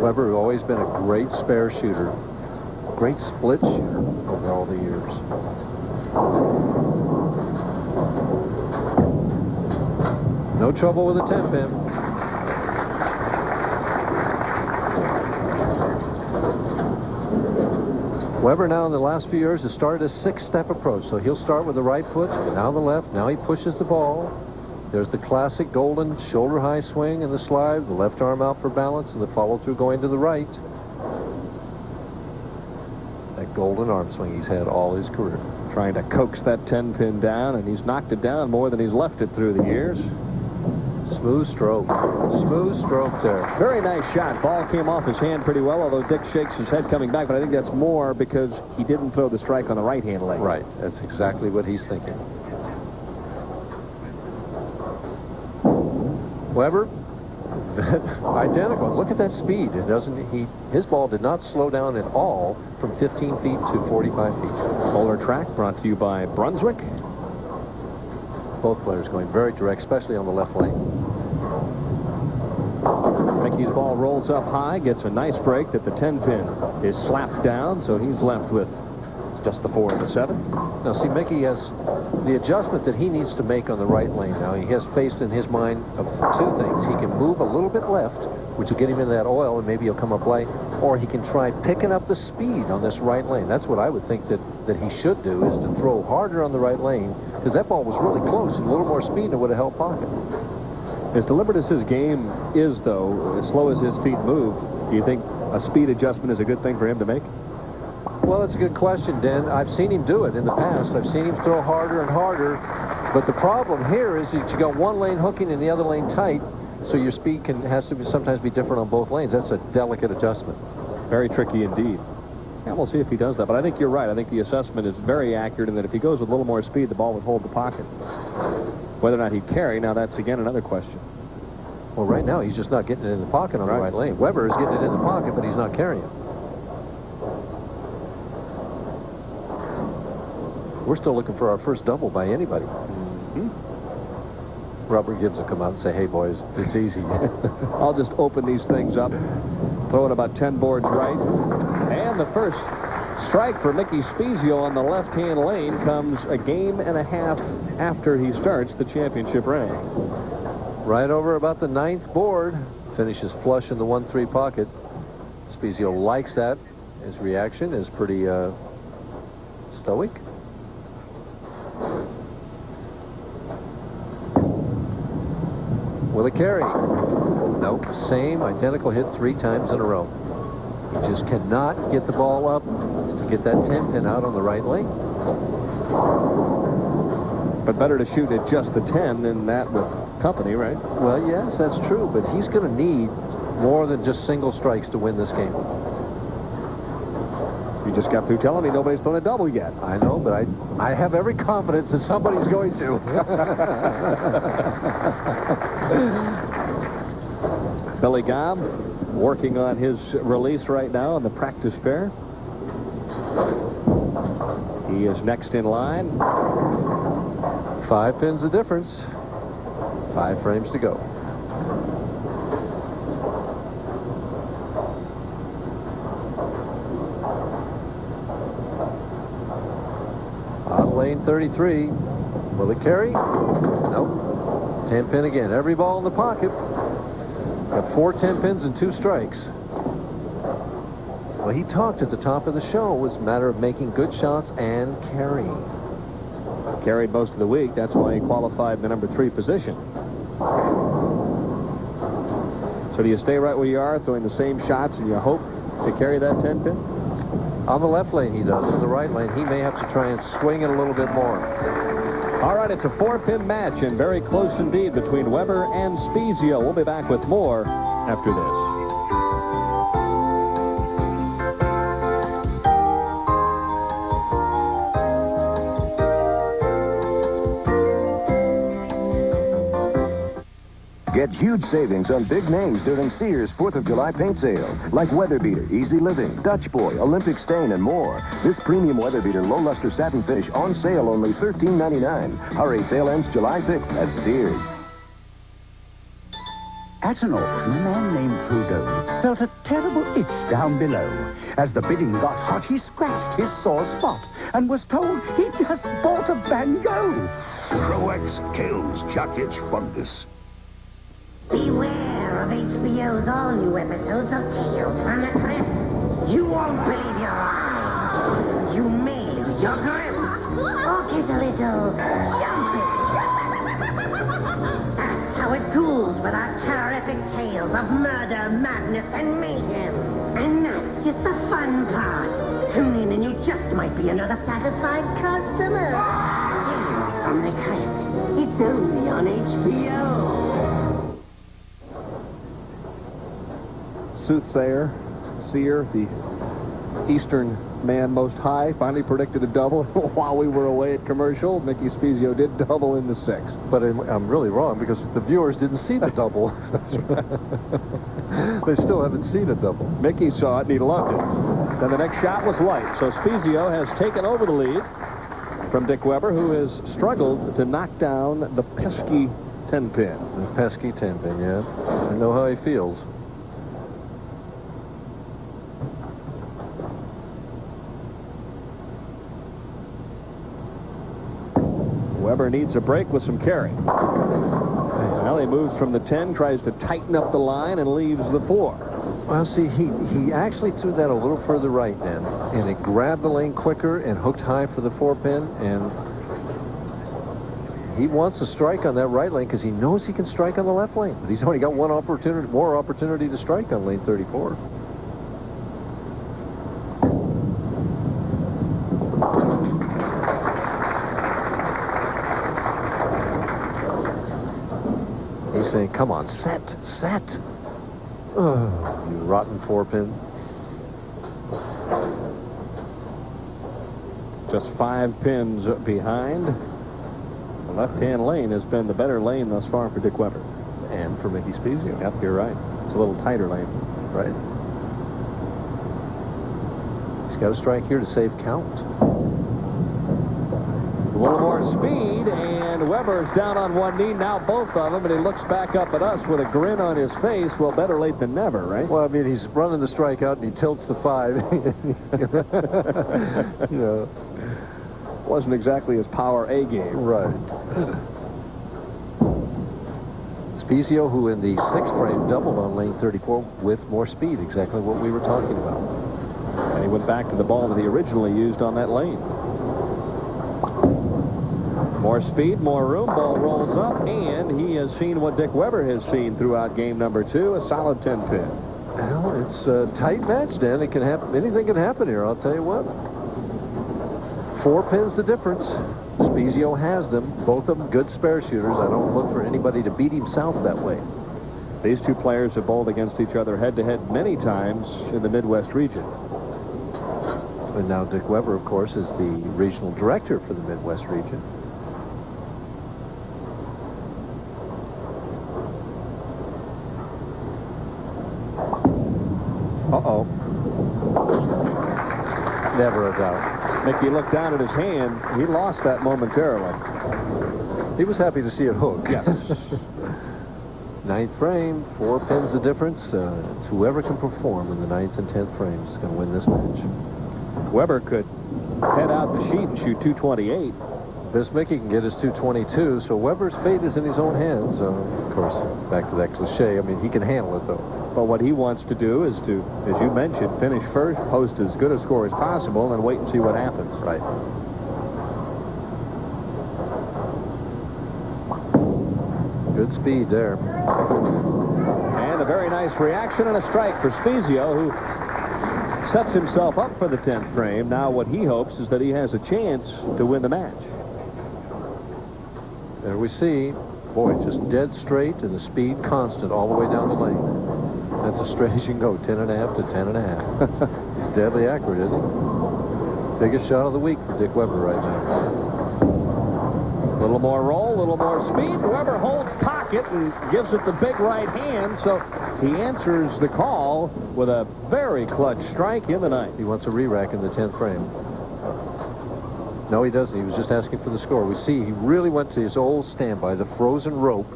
Weber has always been a great spare shooter, great split shooter over all the years. No trouble with a 10-pin. Weber now in the last few years has started a 6-step approach. So he'll start with the right foot, now the left. Now he pushes the ball. There's the classic golden shoulder high swing and the slide, the left arm out for balance, and the follow through going to the right. That golden arm swing he's had all his career. Trying to coax that 10-pin down, and he's knocked it down more than he's left it through the years. Smooth stroke. Smooth stroke there. Very nice shot. Ball came off his hand pretty well, although Dick shakes his head coming back, but I think that's more because he didn't throw the strike on the right-hand leg. Right. That's exactly what he's thinking. Weber, identical. Look at that speed. It doesn't. His ball did not slow down at all from 15 feet to 45 feet. Bowler Track brought to you by Brunswick. Both players going very direct, especially on the left lane. Mickey's ball rolls up high, gets a nice break that the 10-pin is slapped down, so he's left with just the 4 and the 7. Now, see, Mickey has the adjustment that he needs to make on the right lane. Now, he has faced in his mind of two things. He can move a little bit left, which will get him into that oil, and maybe he'll come up late, or he can try picking up the speed on this right lane. That's what I would think that he should do, is to throw harder on the right lane, because that ball was really close, and a little more speed, and it would have helped pocket. As deliberate as his game is, though, as slow as his feet move, do you think a speed adjustment is a good thing for him to make? Well, that's a good question, Den. I've seen him do it in the past. I've seen him throw harder and harder. But the problem here is that you got one lane hooking and the other lane tight, so your speed has to sometimes be different on both lanes. That's a delicate adjustment. Very tricky indeed. And we'll see if he does that. But I think you're right. I think the assessment is very accurate in that if he goes with a little more speed, the ball would hold the pocket. Whether or not he'd carry, now that's again another question. Well, right now he's just not getting it in the pocket on the right lane. Weber is getting it in the pocket, but he's not carrying it. We're still looking for our first double by anybody. Robert Gibbs will come out and say, hey, boys, it's easy. I'll just open these things up, throw it about 10 boards right. And the first strike for Mickey Spiezio on the left-hand lane comes a game and a half after he starts the championship round. Right over about the 9th board. Finishes flush in the 1-3 pocket. Spiezio likes that. His reaction is pretty stoic. Will it carry? Nope. Same identical hit 3 times in a row. He just cannot get the ball up to get that 10-pin out on the right lane. But better to shoot at just the 10 than that with company, right? Well, yes, that's true, but he's going to need more than just single strikes to win this game. You just got through telling me nobody's thrown a double yet. I know, but I have every confidence that somebody's going to. Billy Gaume working on his release right now on the practice pair. He is next in line. 5 pins the difference. 5 frames to go. On lane 33. Will it carry? Nope. 10 pin again. Every ball in the pocket. Got 4 10 pins and 2 strikes. Well, he talked at the top of the show. It was a matter of making good shots and carrying. Carried most of the week. That's why he qualified in the number 3 position. So do you stay right where you are, throwing the same shots, and you hope to carry that 10 pin? On the left lane, he does. In the right lane, he may have to try and swing it a little bit more. All right, it's a 4-pin match, and very close indeed between Weber and Spiezio. We'll be back with more after this. Get huge savings on big names during Sears 4th of July paint sale, like Weather Beater, Easy Living, Dutch Boy, Olympic Stain, and more. This premium Weather Beater low luster satin finish on sale only $13.99. Hurry, sale ends July 6th at Sears. At an auction, a man named Trudeau felt a terrible itch down below. As the bidding got hot, he scratched his sore spot and was told he just bought a Van Gogh. Croax kills Chuck Itch fungus. Beware of HBO's all-new episodes of Tales from the Crypt. You won't believe your eyes. You may lose your grip. Or get a little jumpy. That's how it goes with our terrific tales of murder, madness, and mayhem. And that's just the fun part. Tune in and you just might be another satisfied customer. Tales from the Crypt. It's only on HBO. Soothsayer, Sear, the Eastern man most high, finally predicted a double while we were away at commercial. Mickey Spiezio did double in the 6th. But I'm really wrong because the viewers didn't see the double. They still haven't seen a double. Mickey saw it and he loved it. Then the next shot was light, so Spiezio has taken over the lead from Dick Weber, who has struggled to knock down the pesky 10-pin. The pesky 10-pin, yeah. I know how he feels. Weber needs a break with some carry. Well, he moves from the 10, tries to tighten up the line, and leaves the 4. Well, see, he actually threw that a little further right then, and it grabbed the lane quicker and hooked high for the 4-pin, and he wants to strike on that right lane because he knows he can strike on the left lane, but he's only got more opportunity to strike on lane 34. Saying, come on, set. Oh, you rotten 4-pin. Just 5 pins behind. The left-hand lane has been the better lane thus far for Dick Weber. And for Mickey Spiezio. Yep, you're right. It's a little tighter lane. Right. He's got a strike here to save count. A little more speed, and Weber's down on one knee, now both of them, and he looks back up at us with a grin on his face. Well, better late than never, right? Well, I mean, he's running the strikeout, and he tilts the 5. You know. Wasn't exactly his power A game. Right. Spiezio, who in the 6th frame doubled on lane 34 with more speed, exactly what we were talking about. And he went back to the ball that he originally used on that lane. More speed, more room, ball rolls up, and he has seen what Dick Weber has seen throughout game number 2, a solid 10-pin. Well, it's a tight match, Dan. It can happen. Anything can happen here, I'll tell you what. 4 pins the difference. Spiezio has them. Both of them good spare shooters. I don't look for anybody to beat himself that way. These two players have bowled against each other head-to-head many times in the Midwest region. And now Dick Weber, of course, is the regional director for the Midwest region. Uh-oh. Never a doubt. Mickey looked down at his hand. He lost that momentarily. He was happy to see it hook. Yes. 9th frame, 4 pins the difference. It's whoever can perform in the 9th and 10th frames is going to win this match. Weber could head out the sheet and shoot 228. This Mickey can get his 222, so Weber's fate is in his own hands. Of course, back to that cliche, I mean, he can handle it, though. But what he wants to do is to, as you mentioned, finish first, post as good a score as possible, and wait and see what happens. Right. Good speed there. And a very nice reaction and a strike for Spiezio, who sets himself up for the 10th frame. Now what he hopes is that he has a chance to win the match. There we see, boy, just dead straight and the speed constant all the way down the lane. That's as straight as you can go, 10.5 to 10.5. He's deadly accurate, isn't he? Biggest shot of the week for Dick Weber right now. A little more roll, a little more speed. Weber holds pocket and gives it the big right hand, so he answers the call with a very clutch strike in the ninth. He wants a re-rack in the 10th frame. No, he doesn't. He was just asking for the score. We see he really went to his old standby, the frozen rope,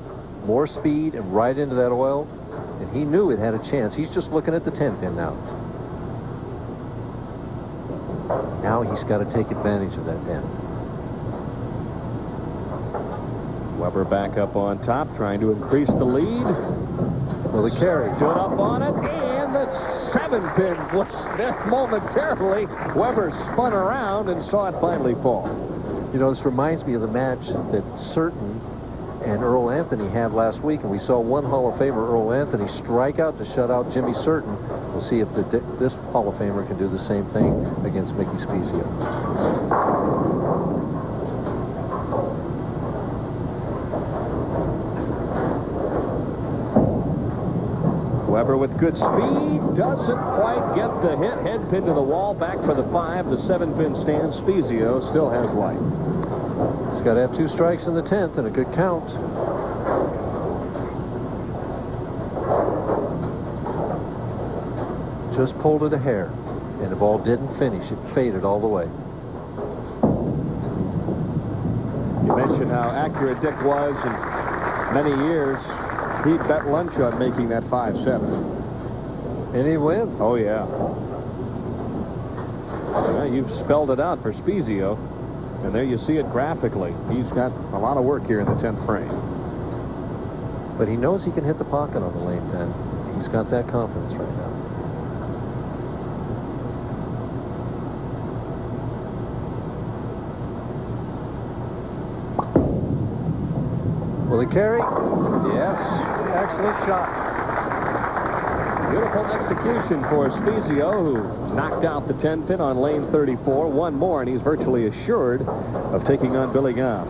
more speed and right into that oil, and he knew it had a chance. He's just looking at the 10 pin now. Now he's got to take advantage of that 10. Weber back up on top, trying to increase the lead. Well, the carry. Stood up on it, and the 7 pin was there momentarily. Weber spun around and saw it finally fall. You know, this reminds me of the match that Certain and Earl Anthony had last week, and we saw one Hall of Famer, Earl Anthony, strike out to shut out Jimmy Certain. We'll see if this Hall of Famer can do the same thing against Mickey Spiezio. Weber with good speed, doesn't quite get the hit. Head pin to the wall, back for the 5. The 7 pin stand. Spiezio still has life. He's got to have 2 strikes in the 10th and a good count. Just pulled it a hair, and the ball didn't finish. It faded all the way. You mentioned how accurate Dick was in many years. He'd bet lunch on making that 5-7. And he'd win. Oh, yeah. Well, you've spelled it out for Spiezio. And there you see it graphically. He's got a lot of work here in the 10th frame. But he knows he can hit the pocket on the lane 10. He's got that confidence right now. Will he carry? Yes. Excellent shot. Beautiful execution for Spiezio, who knocked out the 10 pin on lane 34. One more, and he's virtually assured of taking on Billy Gaume.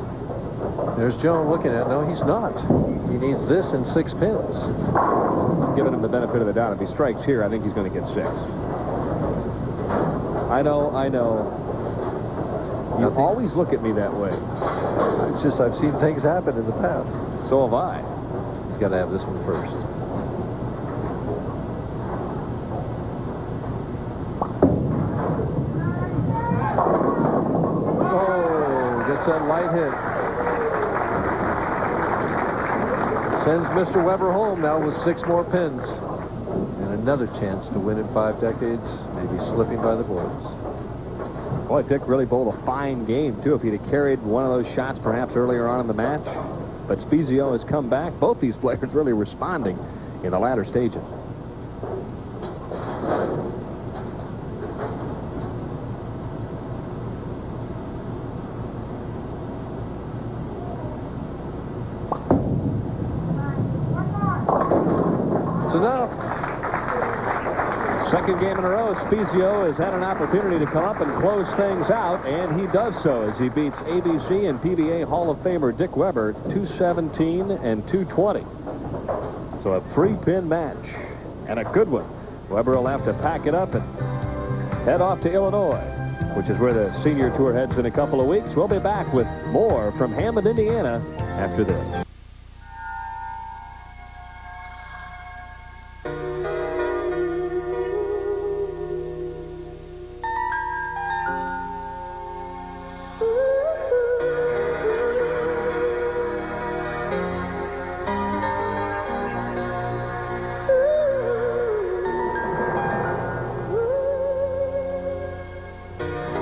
There's Joan looking at it. No, he's not. He needs this and 6 pins. I'm giving him the benefit of the doubt. If he strikes here, I think he's going to get 6. I know. You always look at me that way. It's just I've seen things happen in the past. So have I. He's got to have this one first. Oh, gets that light hit. Sends Mr. Weber home now with 6 more pins. And another chance to win in 5 decades, maybe slipping by the boards. Boy, Dick really bowled a fine game, too, if he'd have carried one of those shots perhaps earlier on in the match. But Spiezio has come back. Both these players really responding in the latter stages. It's enough. Second game in a row, Spiezio has had an opportunity to come up and close things out, and he does so as he beats ABC and PBA Hall of Famer Dick Weber 217 and 220. So a 3-pin match, and a good one. Weber will have to pack it up and head off to Illinois, which is where the senior tour heads in a couple of weeks. We'll be back with more from Hammond, Indiana, after this.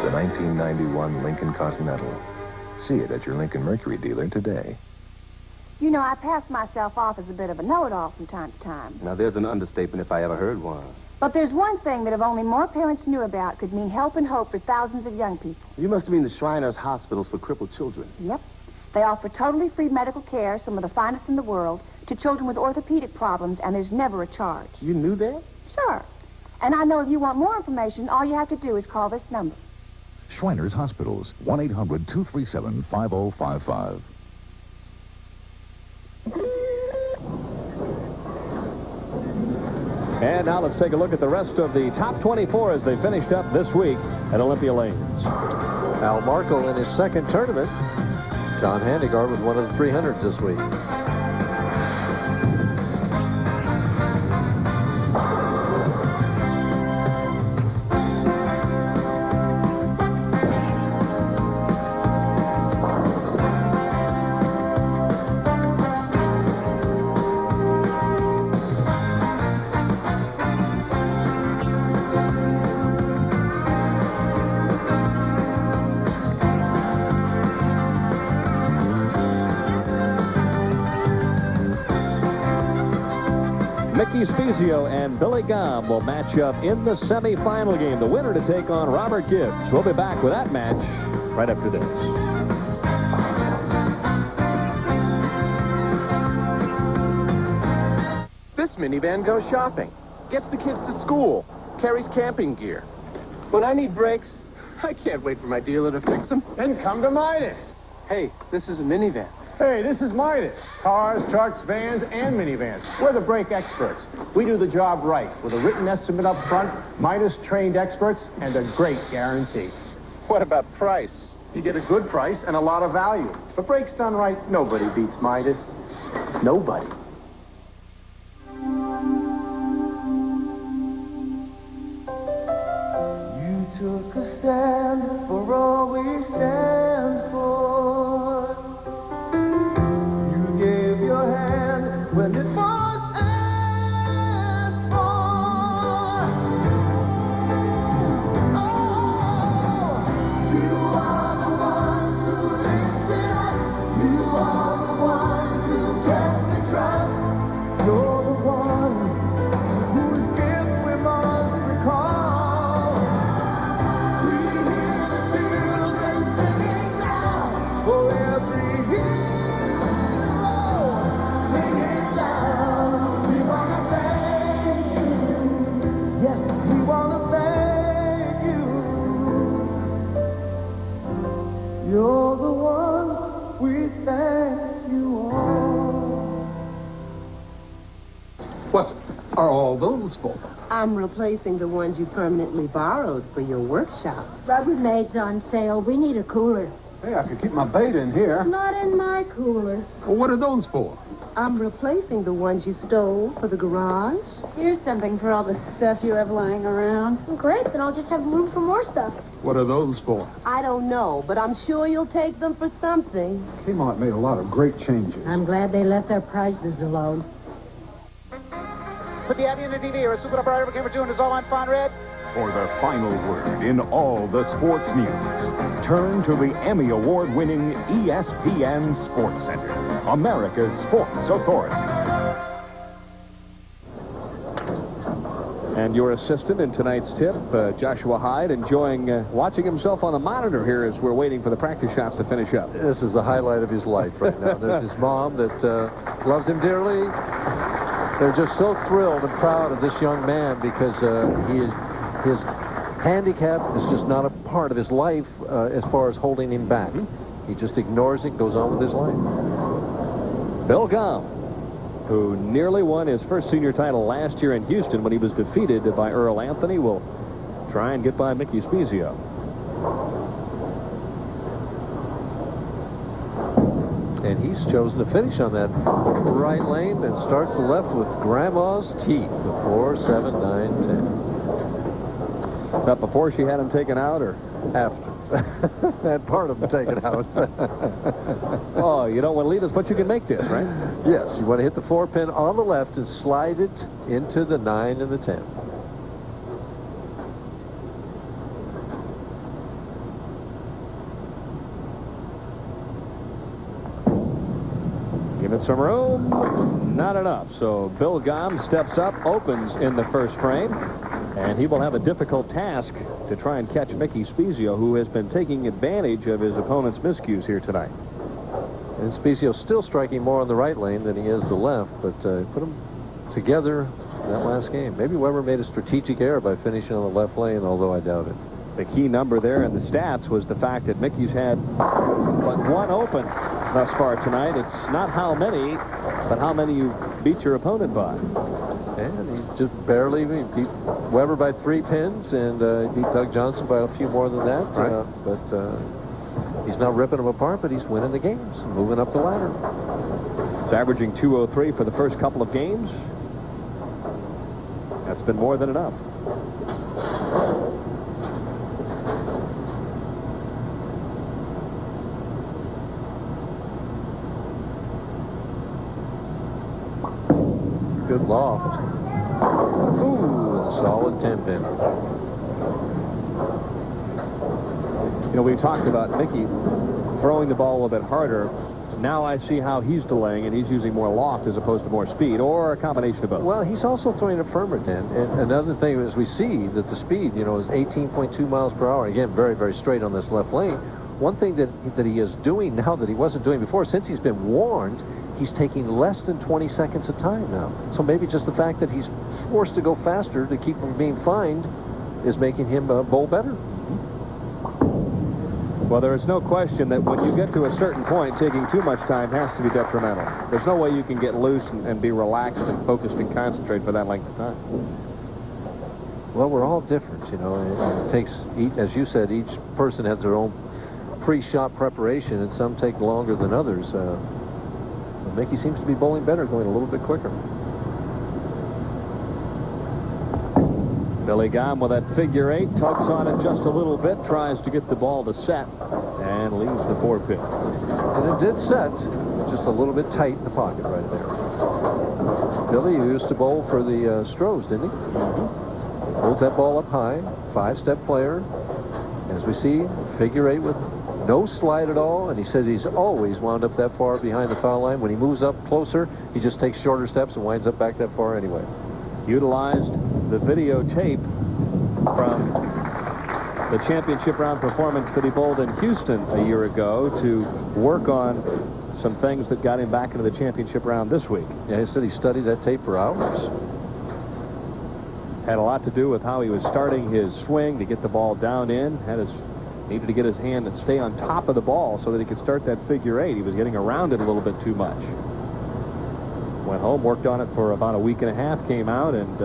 The 1991 Lincoln Continental. See it at your Lincoln Mercury dealer today. You know, I pass myself off as a bit of a know-it-all from time to time. Now, there's an understatement if I ever heard one. But there's one thing that if only more parents knew about could mean help and hope for thousands of young people. You must mean the Shriners Hospitals for crippled children. Yep. They offer totally free medical care, some of the finest in the world, to children with orthopedic problems, and there's never a charge. You knew that? Sure. And I know if you want more information, all you have to do is call this number. Shriners Hospitals, 1-800-237-5055. And now let's take a look at the rest of the top 24 as they finished up this week at Olympia Lanes. Al Marco in his second tournament. John Handegaard was one of the 300s this week. Mickey Spiezio and Bill Gaume will match up in the semifinal game. The winner to take on Robert Gibbs. We'll be back with that match right after this. This minivan goes shopping, gets the kids to school, carries camping gear. When I need brakes, I can't wait for my dealer to fix them. Then come to Midas. Hey, this is a minivan. Hey, this is Midas. Cars, trucks, vans, and minivans. We're the brake experts. We do the job right with a written estimate up front, Midas-trained experts, and a great guarantee. What about price? You get a good price and a lot of value. For brakes done right, nobody beats Midas. Nobody. You took a stand for all we stand for. You gave your hand when it was asked for. Oh, you are the one who lifted up. You are the one who kept me trust. You're the ones whose gift we must recall. We hear the fields and singing now for every hero. Singing down, we wanna thank you. Yes, we wanna thank you. You're the ones we thank you all. What are all those for? I'm replacing the ones you permanently borrowed for your workshop. Rubbermaid's on sale. We need a cooler. Hey, I could keep my bait in here. Not in my cooler. Well, what are those for? I'm replacing the ones you stole for the garage. Here's something for all the stuff you have lying around. Great, then I'll just have room for more stuff. What are those for? I don't know, but I'm sure you'll take them for something. Kmart made a lot of great changes. I'm glad they left their prices alone. Put the Abby in the TV or a super operator camera 2 and it's all on font red. For the final word in all the sports news, turn to the Emmy Award-winning ESPN Sports Center, America's sports authority. And your assistant in tonight's tip, Joshua Hyde, enjoying watching himself on the monitor here as we're waiting for the practice shots to finish up. This is the highlight of his life right now. There's his mom that loves him dearly. They're just so thrilled and proud of this young man because his handicap is just not a part of his life as far as holding him back. He just ignores it, goes on with his life. Bill Gaume, who nearly won his first senior title last year in Houston when he was defeated by Earl Anthony, will try and get by Mickey Spiezio. And he's chosen to finish on that right lane and starts the left with Grandma's teeth. The 4, 7, 9, 10. Is that before she had him taken out or after? Had part of them taken out. Oh, you don't want to lead us, but you can make this, right? Yes, you want to hit the 4-pin on the left and slide it into the 9 and the 10. Give it some room. Not enough. So Bill Gaume steps up, opens in the first frame, and he will have a difficult task to try and catch Mickey Spiezio, who has been taking advantage of his opponent's miscues here tonight. And Spiezio's still striking more on the right lane than he is the left, but put them together in that last game. Maybe Weber made a strategic error by finishing on the left lane, although I doubt it. The key number there in the stats was the fact that Mickey's had but one open thus far tonight. It's not how many, but how many you beat your opponent by. And he just barely beat Weber by 3 pins, and beat Doug Johnson by a few more than that. Right. But he's not ripping them apart, but he's winning the games, moving up the ladder. It's averaging 203 for the first couple of games. That's been more than enough. Good loft. Ooh, a solid 10 pin. You know, we talked about Mickey throwing the ball a little bit harder. Now I see how he's delaying, and he's using more loft as opposed to more speed, or a combination of both. Well, he's also throwing it firmer, Dan. And another thing is we see that the speed, you know, is 18.2 miles per hour. Again, very, very straight on this left lane. One thing that he is doing now that he wasn't doing before, since he's been warned, he's taking less than 20 seconds of time now. So maybe just the fact that he's forced to go faster to keep from being fined is making him bowl better. Well, there is no question that when you get to a certain point, taking too much time has to be detrimental. There's no way you can get loose and be relaxed and focused and concentrate for that length of time. Well, we're all different, you know. It takes, as you said, each person has their own pre-shot preparation, and some take longer than others. But Mickey seems to be bowling better, going a little bit quicker. Billy Gaume with that figure 8, tugs on it just a little bit, tries to get the ball to set, and leaves the 4-pin. And it did set, just a little bit tight in the pocket right there. Billy used to bowl for the Stros, didn't he? Holds that ball up high, 5-step player. As we see, figure 8 with no slide at all, and he says he's always wound up that far behind the foul line. When he moves up closer, he just takes shorter steps and winds up back that far anyway. Utilized the videotape from the championship round performance that he bowled in Houston a year ago to work on some things that got him back into the championship round this week. Yeah, he said he studied that tape for hours. Had a lot to do with how he was starting his swing to get the ball down in. Needed to get his hand and stay on top of the ball so that he could start that figure 8. He was getting around it a little bit too much. Went home, worked on it for about a week and a half, came out, and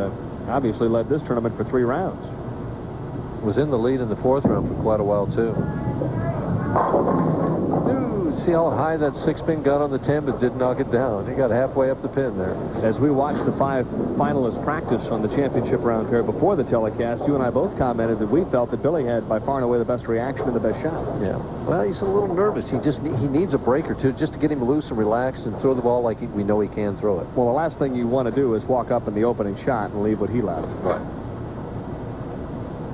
obviously led this tournament for 3 rounds. Was in the lead in the 4th round for quite a while, too. Ooh, see how high that 6-pin got on the 10, but didn't knock it down. He got halfway up the pin there. As we watched the 5 finalists practice on the championship round here before the telecast, you and I both commented that we felt that Billy had by far and away the best reaction and the best shot. Yeah. Well, he's a little nervous. He needs a break or two just to get him loose and relaxed and throw the ball like we know he can throw it. Well, the last thing you want to do is walk up in the opening shot and leave what he left. Right.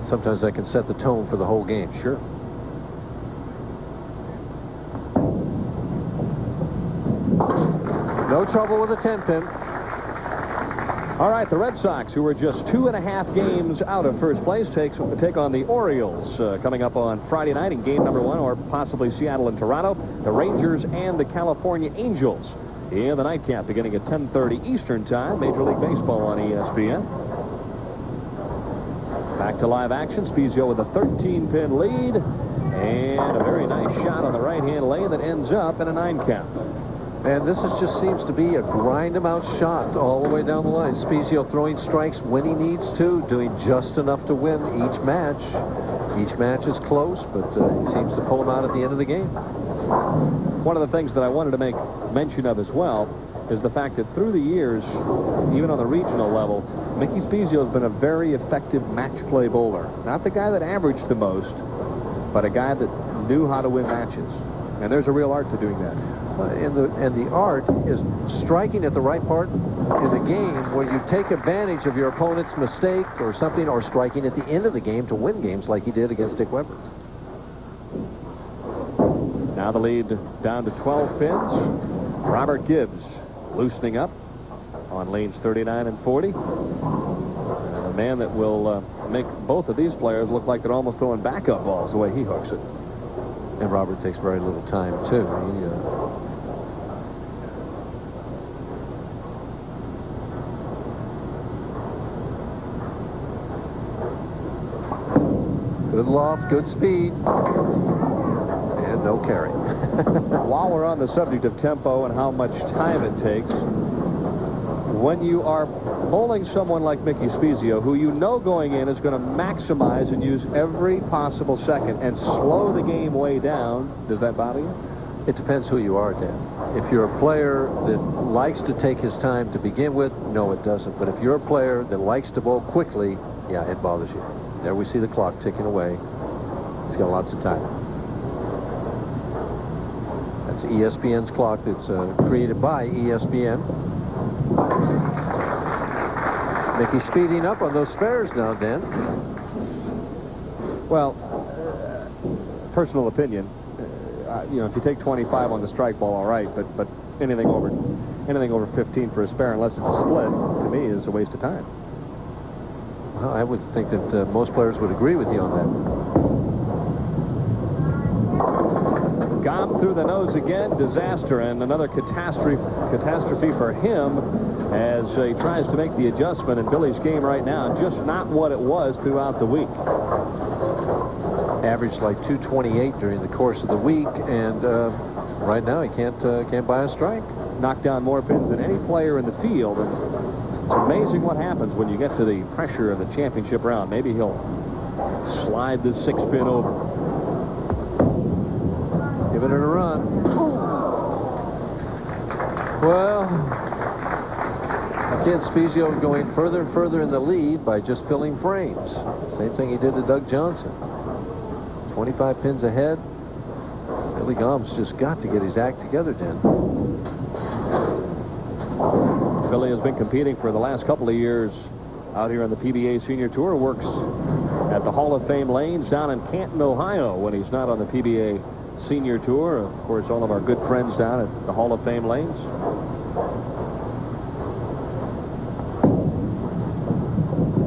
Sometimes that can set the tone for the whole game. Sure. No trouble with a 10-pin. All right, the Red Sox, who are just 2.5 games out of first place, take on the Orioles coming up on Friday night in game number 1, or possibly Seattle and Toronto, the Rangers and the California Angels in the nightcap beginning at 10:30 Eastern Time, Major League Baseball on ESPN. Back to live action. Spiezio with a 13-pin lead and a very nice shot on the right-hand lane that ends up in a 9 count. And this just seems to be a grind-em-out shot all the way down the line. Spiezio throwing strikes when he needs to, doing just enough to win each match. Each match is close, but he seems to pull them out at the end of the game. One of the things that I wanted to make mention of as well is the fact that through the years, even on the regional level, Mickey Spiezio has been a very effective match play bowler. Not the guy that averaged the most, but a guy that knew how to win matches. And there's a real art to doing that. And the art is striking at the right part in the game where you take advantage of your opponent's mistake or something, or striking at the end of the game to win games like he did against Dick Weber. Now the lead down to 12 pins. Robert Gibbs loosening up on lanes 39 and 40. And a man that will make both of these players look like they're almost throwing backup balls the way he hooks it. And Robert takes very little time, too. Good loft, good speed. And no carry. While we're on the subject of tempo and how much time it takes, when you are bowling someone like Mickey Spiezio, who you know going in is going to maximize and use every possible second and slow the game way down, does that bother you? It depends who you are, Dan. If you're a player that likes to take his time to begin with, no, it doesn't. But if you're a player that likes to bowl quickly, yeah, it bothers you. There we see the clock ticking away. He's got lots of time. That's ESPN's clock that's created by ESPN. Mickey speeding up on those spares now, Dan. Well, personal opinion. You know, if you take 25 on the strike ball, all right, but anything over 15 for a spare, unless it's a split, to me is a waste of time. Well, I would think that most players would agree with you on that. Gaume through the nose again, disaster, and another catastrophe for him as he tries to make the adjustment in Billy's game right now. Just not what it was throughout the week. Averaged like 228 during the course of the week, and right now he can't buy a strike. Knocked down more pins than any player in the field, and it's amazing what happens when you get to the pressure of the championship round. Maybe he'll slide this 6-pin over. Giving it a run. Well, again, Spiezio going further and further in the lead by just filling frames. Same thing he did to Doug Johnson. 25 pins ahead. Billy Gaume's just got to get his act together, Dan. Billy has been competing for the last couple of years out here on the PBA Senior Tour. Works at the Hall of Fame Lanes down in Canton, Ohio when he's not on the PBA Senior Tour. Of course, all of our good friends down at the Hall of Fame Lanes.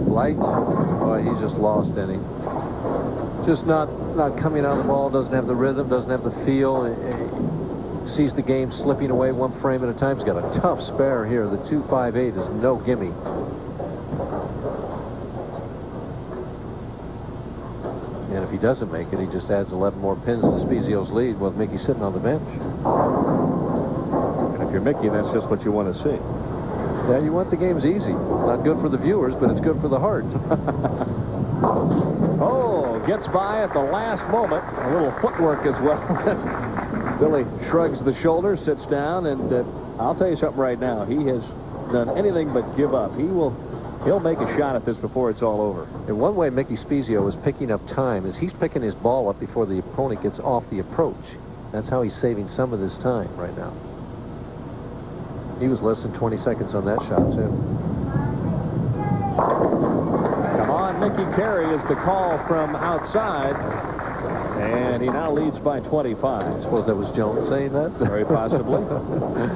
Light. Boy, he's just lost, Denny. Just not coming out of the ball, doesn't have the rhythm, doesn't have the feel. Sees the game slipping away one frame at a time. He's got a tough spare here. The 258 is no gimme. And if he doesn't make it, he just adds 11 more pins to Spiezio's lead with Mickey sitting on the bench. And if you're Mickey, that's just what you want to see. Yeah, you want the games easy. It's not good for the viewers, but it's good for the heart. Oh, gets by at the last moment. A little footwork as well. Billy shrugs the shoulders, sits down, and I'll tell you something right now. He has done anything but give up. He'll make a shot at this before it's all over. In one way, Mickey Spiezio is picking up time is he's picking his ball up before the opponent gets off the approach. That's how he's saving some of his time right now. He was less than 20 seconds on that shot, too. Come on, Mickey Carey is the call from outside. And he now leads by 25. I suppose that was Jones saying that? Very possibly.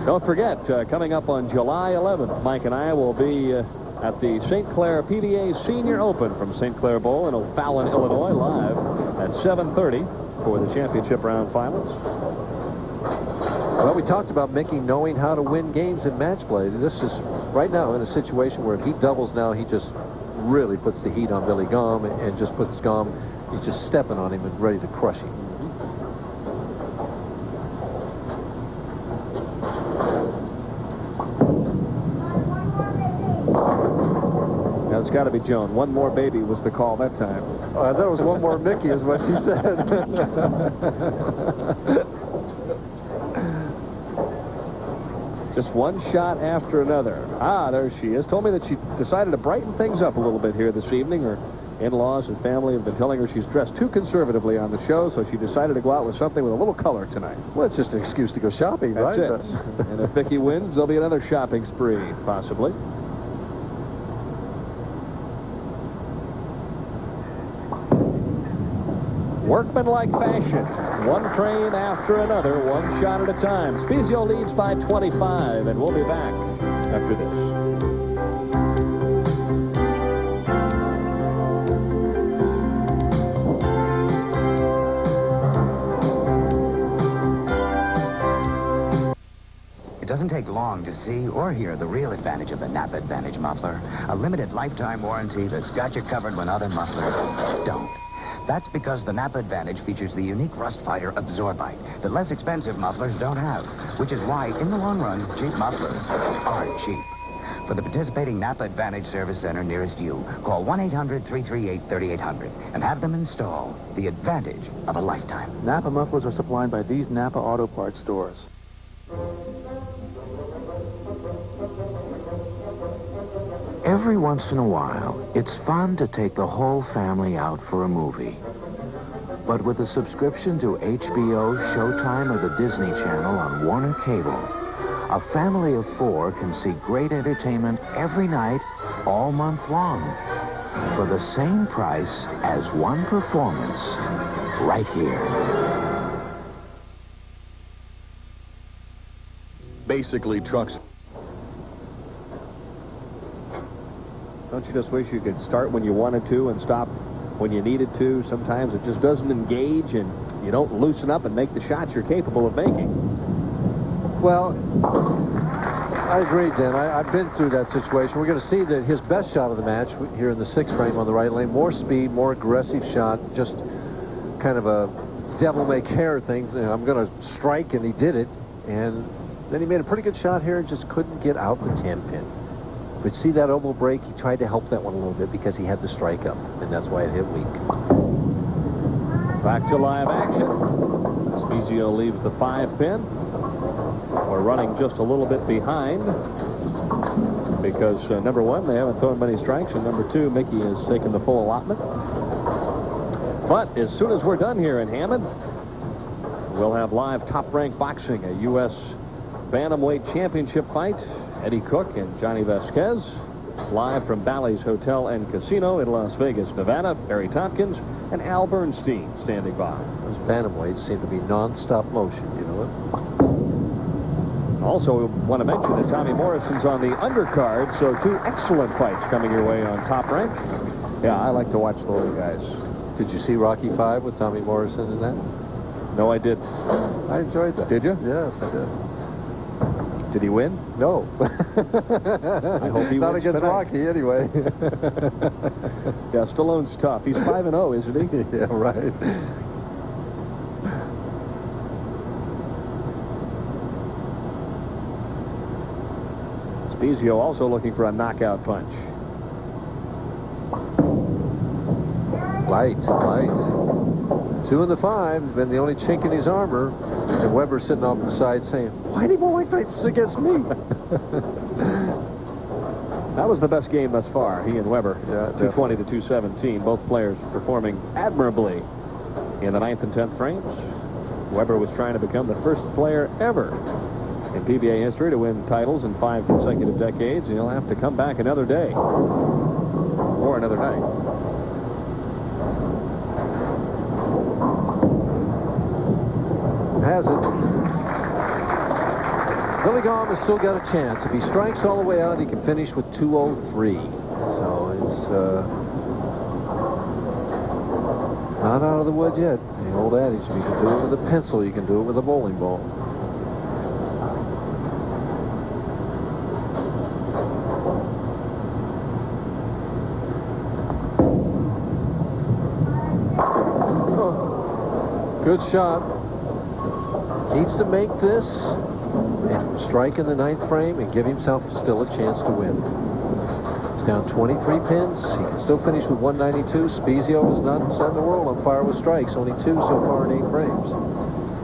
Don't forget, coming up on July 11th, Mike and I will be at the St. Clair PBA Senior Open from St. Clair Bowl in O'Fallon, Illinois, live at 7:30 for the championship round finals. Well, we talked about Mickey knowing how to win games in match play. This is right now in a situation where if he doubles now, he just really puts the heat on Billy Gaume and just puts Gaume. He's just stepping on him and ready to crush him. Now, it's got to be Joan. One more baby was the call that time. I thought it was one more Mickey is what she said. Just one shot after another. Ah, there she is. Told me that she decided to brighten things up a little bit here this evening. Her in-laws and family have been telling her she's dressed too conservatively on the show, so she decided to go out with something with a little color tonight. Well, it's just an excuse to go shopping, That's right? it. And if Vicky wins, there'll be another shopping spree, possibly. Workmanlike fashion. One frame after another, one shot at a time. Spiezio leads by 25, and we'll be back after this. It doesn't take long to see or hear the real advantage of the Napa Advantage muffler. A limited lifetime warranty that's got you covered when other mufflers don't. That's because the Napa Advantage features the unique rust fighter Absorbite that less expensive mufflers don't have, which is why, in the long run, cheap mufflers aren't cheap. For the participating Napa Advantage Service Center nearest you, call 1-800-338-3800 and have them install the advantage of a lifetime. Napa mufflers are supplied by these Napa Auto Parts stores. Every once in a while, it's fun to take the whole family out for a movie. But with a subscription to HBO, Showtime, or the Disney Channel on Warner Cable, a family of 4 can see great entertainment every night, all month long, for the same price as one performance right here. Basically, trucks. Don't you just wish you could start when you wanted to and stop when you needed to? Sometimes it just doesn't engage and you don't loosen up and make the shots you're capable of making. Well, I agree, Dan. I've been through that situation. We're going to see that his best shot of the match here in the 6th frame on the right lane. More speed, more aggressive shot, just kind of a devil-may-care thing. You know, I'm going to strike, and he did it. And then he made a pretty good shot here and just couldn't get out the 10-pin. But see that oval break? He tried to help that one a little bit because he had the strike up, and that's why it hit weak. Back to live action. Spiezio leaves the 5-pin. We're running just a little bit behind because, number one, they haven't thrown many strikes, and number two, Mickey has taken the full allotment. But as soon as we're done here in Hammond, we'll have live top-ranked boxing, a U.S. Bantamweight Championship fight. Eddie Cook and Johnny Vasquez, live from Bally's Hotel and Casino in Las Vegas, Nevada. Barry Tompkins and Al Bernstein standing by. Those bantamweights seem to be non-stop motion, you know it? Also, we want to mention that Tommy Morrison's on the undercard, so 2 excellent fights coming your way on Top Rank. Yeah, I like to watch the little guys. Did you see Rocky V with Tommy Morrison in that? No, I didn't. I enjoyed that. Did you? Yes, I did. Did he win? No. I hope he Not wins against tonight. Rocky, anyway. Yeah, Stallone's tough. He's 5-0, isn't he? Yeah, right. Spiezio also looking for a knockout punch. Light. 2 in the 5, been the only chink in his armor. And Weber sitting off the side saying, why do you always fight this against me? That was the best game thus far, he and Weber. Yeah, 220 to 217. Both players performing admirably in the 9th and 10th frames. Weber was trying to become the first player ever in PBA history to win titles in 5 consecutive decades. He'll have to come back another day or another night. Has it. Billy Gaume has still got a chance. If he strikes all the way out, he can finish with 203. So it's not out of the woods yet. The old adage, if you can do it with a pencil, you can do it with a bowling ball. Good shot. Needs to make this and strike in the 9th frame and give himself still a chance to win. He's down 23 pins. He can still finish with 192. Spiezio is not setting the world on fire with strikes. Only 2 so far in 8 frames.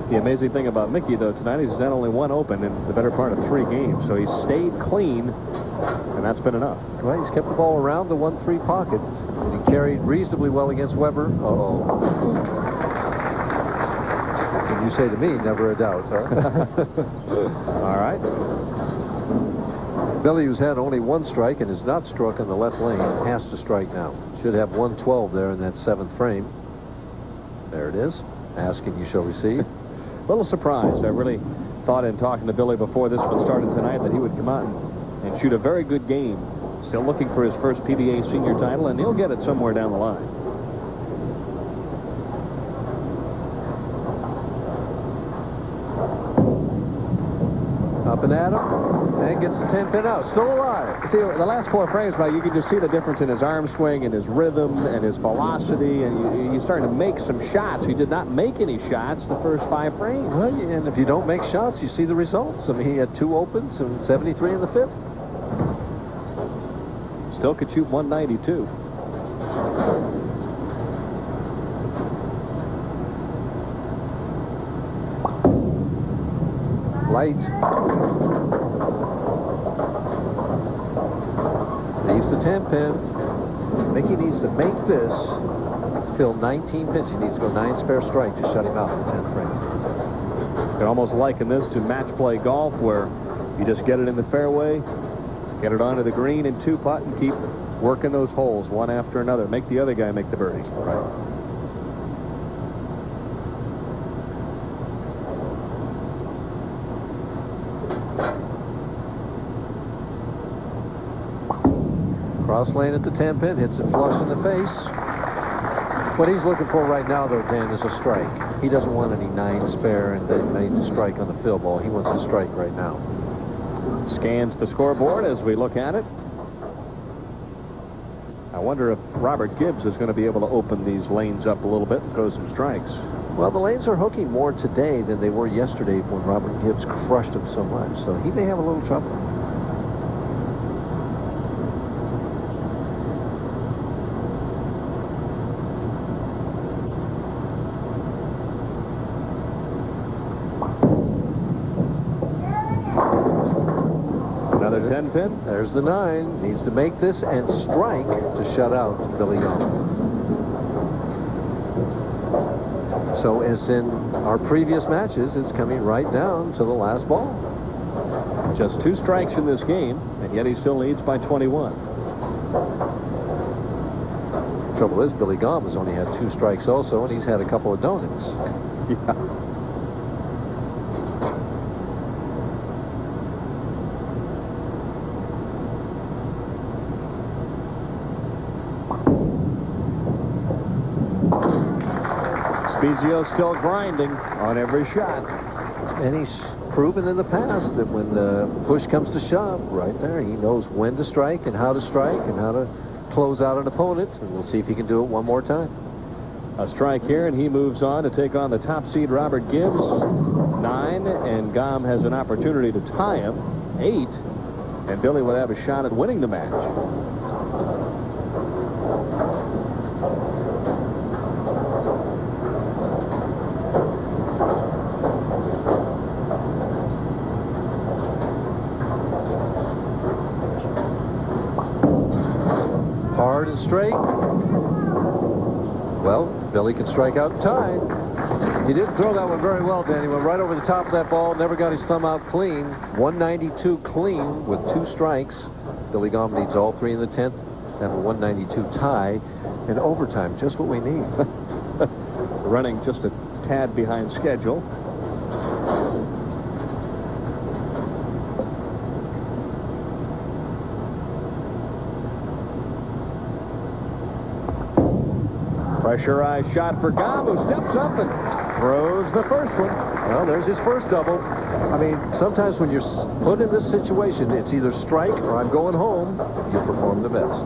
The amazing thing about Mickey, though, tonight is he's had only 1 open in the better part of 3 games. So he's stayed clean, and that's been enough. Well, he's kept the ball around the 1-3 pocket. And he carried reasonably well against Weber. Uh-oh. You say to me, never a doubt, huh? All right. Billy, who's had only 1 strike and has not struck in the left lane, has to strike now. Should have 112 there in that 7th frame. There it is. Ask and you shall receive. A little surprised. I really thought in talking to Billy before this one started tonight that he would come out and shoot a very good game. Still looking for his first PBA senior title, and he'll get it somewhere down the line. Jumping at him, and gets the 10-pin out. Still alive. See, the last 4 frames, Mike, you can just see the difference in his arm swing and his rhythm and his velocity, and he's starting to make some shots. He did not make any shots the first 5 frames. Well, and if you don't make shots, you see the results. I mean, he had 2 opens and 73 in the 5th. Still could shoot 192. Light. Leaves the 10-pin. Mickey needs to make this fill 19 pins. He needs to go 9 spare strike to shut him out in the 10th frame. You can almost liken this to match play golf, where you just get it in the fairway, get it onto the green and 2-putt, and keep working those holes one after another. Make the other guy make the birdie. Right. Cross lane at the 10-pin, hits it flush in the face. What he's looking for right now, though, Dan, is a strike. He doesn't want any 9 spare and then need to strike on the fill ball. He wants a strike right now. Scans the scoreboard as we look at it. I wonder if Robert Gibbs is going to be able to open these lanes up a little bit and throw some strikes. Well, the lanes are hooking more today than they were yesterday when Robert Gibbs crushed them so much. So he may have a little trouble. Another 10-pin. There's the 9. Needs to make this and strike to shut out Billy Gaume. So as in our previous matches, it's coming right down to the last ball. Just 2 strikes in this game, and yet he still leads by 21. Trouble is, Billy Gaume has only had 2 strikes also, and he's had a couple of donuts. Yeah. Spiezio still grinding on every shot. And he's proven in the past that when the push comes to shove, right there, he knows when to strike and how to close out an opponent. And we'll see if he can do it one more time. A strike here, and he moves on to take on the top seed Robert Gibbs. 9, and Gaume has an opportunity to tie him. 8, and Billy would have a shot at winning the match. Hard and straight. Well, Billy can strike out and tie. He didn't throw that one very well, Dan. He went right over the top of that ball, never got his thumb out clean. 192 clean with 2 strikes. Billy Gaume needs all 3 in the 10th to have a 192 tie in overtime, just what we need. Running just a tad behind schedule. Pressurized shot for Gaume, who steps up and throws the first one. Well, there's his first double. I mean, sometimes when you're put in this situation, it's either strike or I'm going home. You perform the best.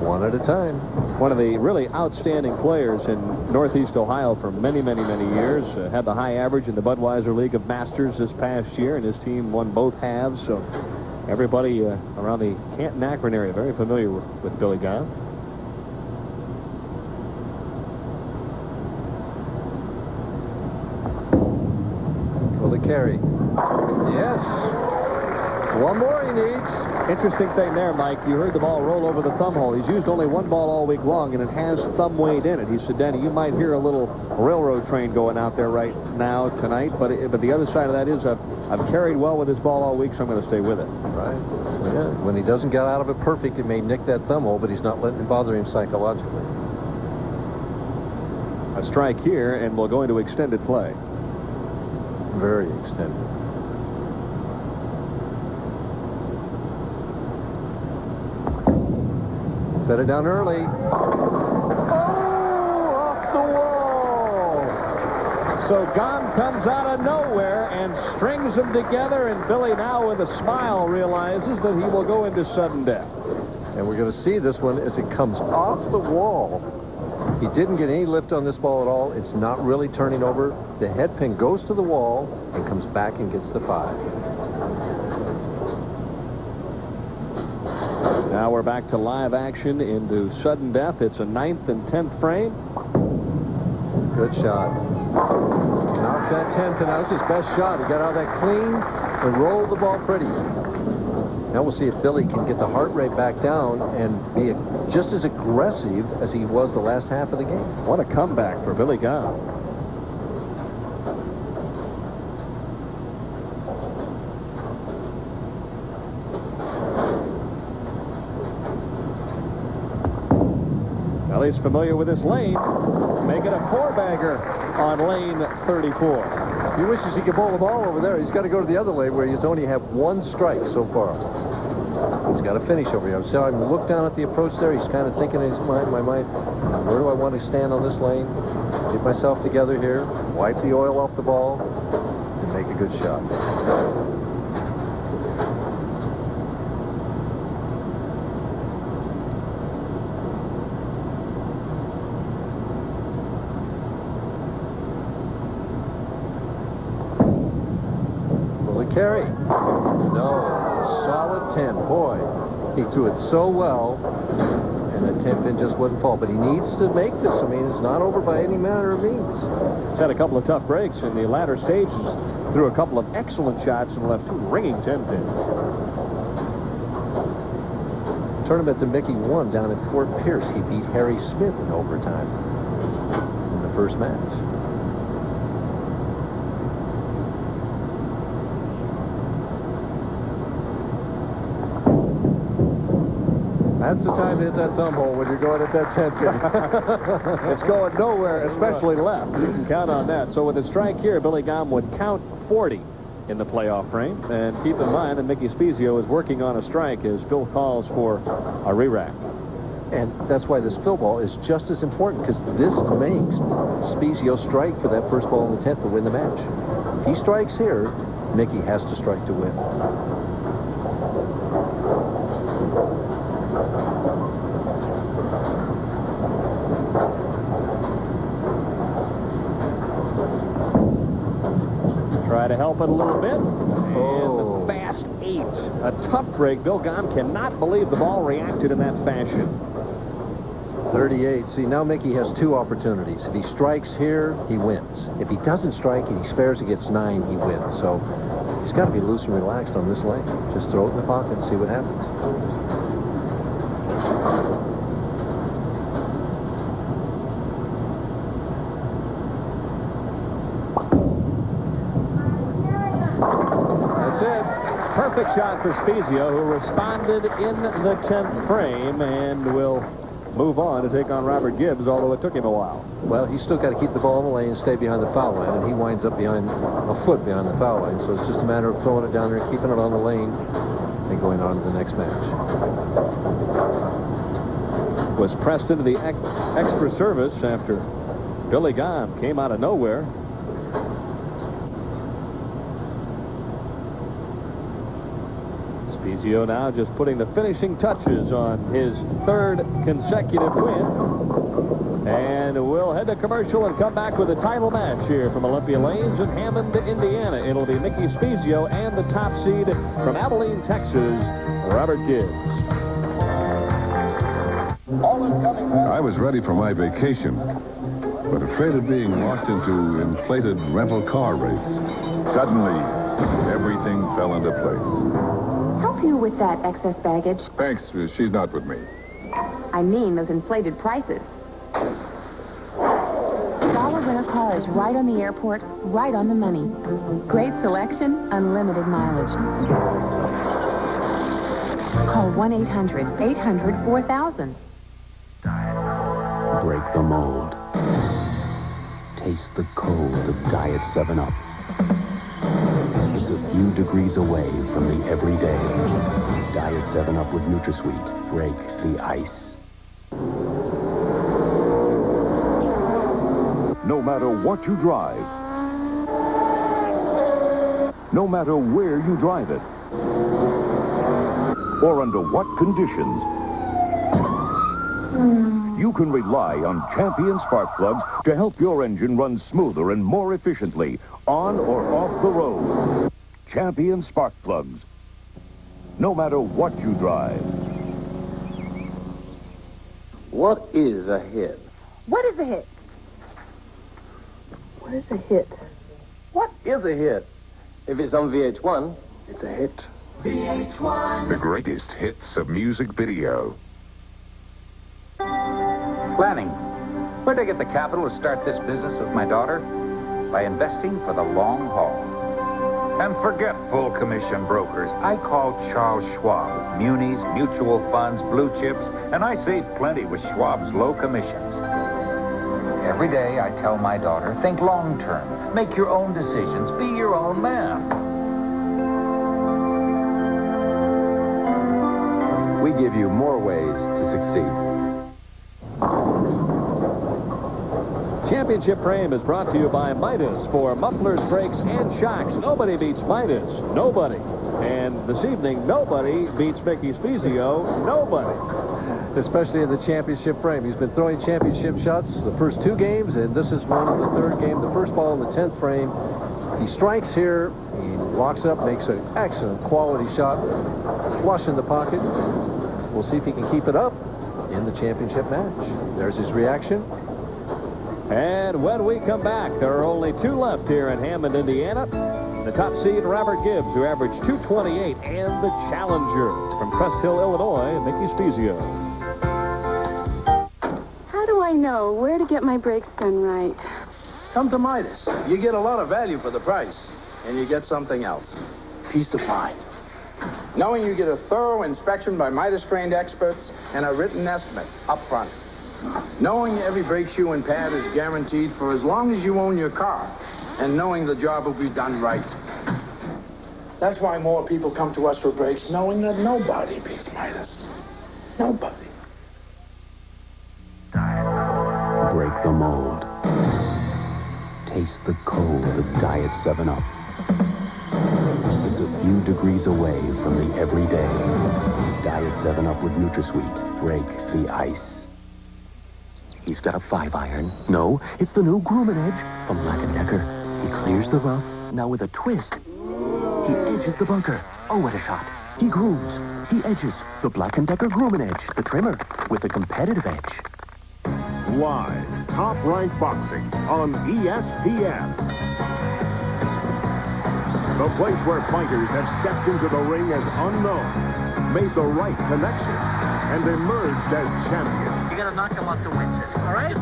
One at a time. One of the really outstanding players in Northeast Ohio for many, many, many years. Had the high average in the Budweiser League of Masters this past year, and his team won both halves. So everybody around the Canton-Akron area very familiar with Billy Gaume. Will it carry? Yes. One more he needs. Interesting thing there, Mike. You heard the ball roll over the thumb hole. He's used only 1 ball all week long, and it has thumb weight in it. He said, Danny, you might hear a little railroad train going out there right now tonight, but the other side of that is I've carried well with this ball all week, so I'm going to stay with it. Right. Yeah. When he doesn't get out of it perfect, it may nick that thumb hole, but he's not letting it bother him psychologically. A strike here, and we'll go into extended play. Very extended. Set it down early. Oh, off the wall. so Gaume comes out of nowhere and strings them together, and Billy now with a smile realizes that he will go into sudden death. And we're going to see this one as it comes off the wall. He didn't get any lift on this ball at all. It's not really turning over. The head pin goes to the wall and comes back and gets the 5. Now we're back to live action into sudden death. It's a 9th and 10th frame. Good shot. He knocked that 10th, and that was his best shot. He got out of that clean and rolled the ball pretty. Now we'll see if Billy can get the heart rate back down and be just as aggressive as he was the last half of the game. What a comeback for Billy Gaume. Well, he's familiar with this lane. Make it a 4-bagger on lane 34. He wishes he could bowl the ball over there. He's got to go to the other lane where he's only had 1 strike so far. He's got to finish over here. I saw him look down at the approach there. He's kind of thinking in his mind, where do I want to stand on this lane? Get myself together here, wipe the oil off the ball, and make a good shot. Carry. No. Solid 10. Boy, he threw it so well, and the 10 pin just wouldn't fall. But he needs to make this. I mean, it's not over by any manner of means. He's had a couple of tough breaks in the latter stages. Threw a couple of excellent shots and left 2 ringing 10 pins. Tournament that Mickey won down in Fort Pierce. He beat Harry Smith in overtime in the first match. That's the time to hit that thumb hole when you're going at that 10 pin. It's going nowhere, especially left. You can count on that. So with a strike here, Billy Gaume would count 40 in the playoff frame. And keep in mind that Mickey Spiezio is working on a strike as Phil calls for a re-rack. And that's why this fill ball is just as important, because this makes Spiezio strike for that first ball in the 10th to win the match. If he strikes here, Mickey has to strike to win. Try to help it a little bit. And the fast 8. A tough break. Bill Gaume cannot believe the ball reacted in that fashion. 38. See, now Mickey has 2 opportunities. If he strikes here, he wins. If he doesn't strike and he spares and gets 9, he wins. So he's got to be loose and relaxed on this lane. Just throw it in the pocket and see what happens. Perfect shot for Spiezio, who responded in the 10th frame and will move on to take on Robert Gibbs, although it took him a while. Well, he's still got to keep the ball in the lane and stay behind the foul line, and he winds up behind a foot behind the foul line. So it's just a matter of throwing it down there, keeping it on the lane, and going on to the next match. Was pressed into the extra service after Billy Gaume came out of nowhere. Spiezio now just putting the finishing touches on his 3rd consecutive win. And we'll head to commercial and come back with a title match here from Olympia Lanes in Hammond, Indiana. It'll be Mickey Spiezio and the top seed from Abilene, Texas, Robert Gibbs. I was ready for my vacation, but afraid of being locked into inflated rental car rates. Suddenly, everything fell into place. Help you with that excess baggage? Thanks, she's not with me. I mean those inflated prices. Dollar Rent-A-Car is right on the airport, right on the money. Great selection, unlimited mileage. Call 1-800-800-4000. Break the mold. Taste the cold of Diet 7-Up. It's a few degrees away from the everyday. Diet 7-Up with NutraSweet. Break the ice. No matter what you drive, no matter where you drive it or under what conditions. You can rely on Champion spark plugs to help your engine run smoother and more efficiently on or off the road. Champion spark plugs, no matter what you drive. What is a hit? What is a hit? What is a hit? What is a hit? If it's on VH1, it's a hit. VH1. The greatest hits of music video. Planning. Where'd I get the capital to start this business with my daughter? By investing for the long haul. And forget full commission brokers. I called Charles Schwab. Munis, mutual funds, blue chips, and I saved plenty with Schwab's low commissions. Every day I tell my daughter, think long term. Make your own decisions. Be your own man. We give you more ways to succeed. Championship Frame is brought to you by Midas for mufflers, brakes, and shocks. Nobody beats Midas. Nobody. And this evening, nobody beats Mickey Spiezio. Nobody. Especially in the championship frame. He's been throwing championship shots the first two games, and this is one of the third game. The first ball in the 10th frame. He strikes here. He locks up, makes an excellent quality shot. Flush in the pocket. We'll see if he can keep it up in the championship match. There's his reaction. And when we come back, there are only two left here in Hammond, Indiana. The top seed, Robert Gibbs, who averaged 228, and the challenger from Crest Hill, Illinois, Mickey Spiezio. How do I know where to get my brakes done right? Come to Midas. You get a lot of value for the price, and you get something else. Peace of mind. Knowing you get a thorough inspection by Midas-trained experts and a written estimate up front. Knowing every brake shoe and pad is guaranteed for as long as you own your car, and knowing the job will be done right. That's why more people come to us for brakes, knowing that nobody beats Midas. Nobody. Break the mold. Taste the cold of Diet 7-Up. It's a few degrees away from the everyday. Diet 7-Up with NutraSweet. Break the ice. He's got a 5-iron. No, it's the new Grooming Edge from Black & Decker. He clears the rough. Now with a twist, he edges the bunker. Oh, what a shot. He grooms. He edges. The Black & Decker Grooming Edge, the trimmer, with a competitive edge. Live, top-ranked boxing on ESPN. The place where fighters have stepped into the ring as unknown, made the right connection, and emerged as champions. You gotta knock him off the winches, all right?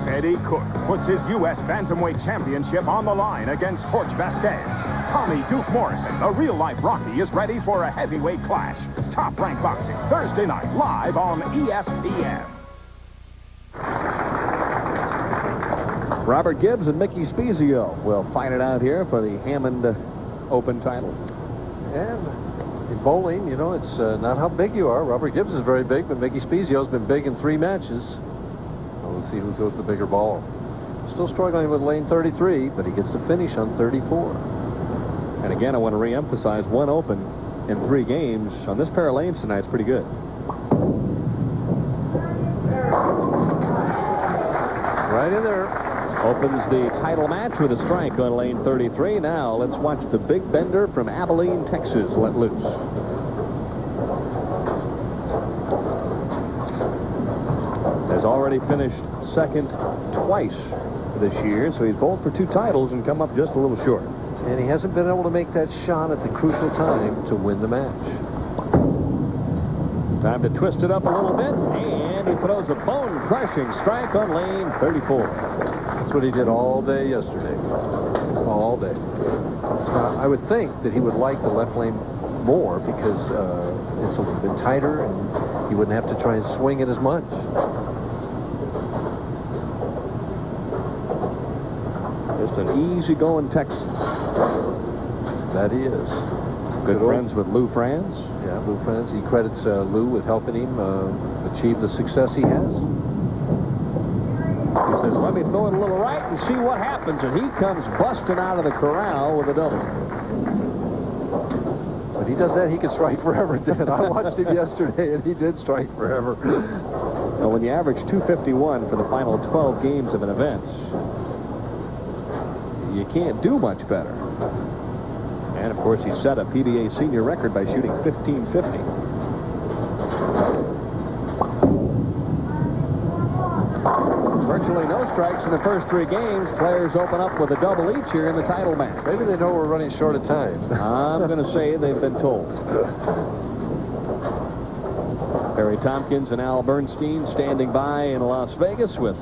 Eddie Cook puts his U.S. Bantamweight Championship on the line against Torch Vasquez. Tommy Duke Morrison, the real-life Rocky, is ready for a heavyweight clash. Top-ranked boxing, Thursday night, live on ESPN. Robert Gibbs and Mickey Spiezio will fight it out here for the Hammond Open title. And in bowling, you know, it's not how big you are. Robert Gibbs is very big, but Mickey Spiezio's been big in 3 matches. So we'll see who throws the bigger ball. Still struggling with lane 33, but he gets to finish on 34. And again, I want to re-emphasize 1 open in 3 games on this pair of lanes tonight is pretty good. Right in there. Opens the title match with a strike on lane 33. Now let's watch the big bender from Abilene, Texas, let loose. Has already finished second twice this year, so he's bowled for 2 titles and come up just a little short. And he hasn't been able to make that shot at the crucial time to win the match. Time to twist it up a little bit, and he throws a bone-crushing strike on lane 34. That's what he did all day yesterday. All day. I would think that he would like the left lane more because it's a little bit tighter and he wouldn't have to try and swing it as much. Just an easy-going Texan. That he is. Good friends with Lou Franz. Yeah, Lou Franz. He credits Lou with helping him achieve the success he has. He says, let me throw it a little right and see what happens. And he comes busting out of the corral with a double. If he does that, he can strike forever, Dan. I watched him yesterday, and he did strike forever. Now, when you average 251 for the final 12 games of an event, you can't do much better. And, of course, he set a PBA senior record by shooting 1550. Virtually no strikes in the first 3 games. Players open up with a double each here in the title match. Maybe they know we're running short of time. I'm going to say they've been told. Barry Tompkins and Al Bernstein standing by in Las Vegas with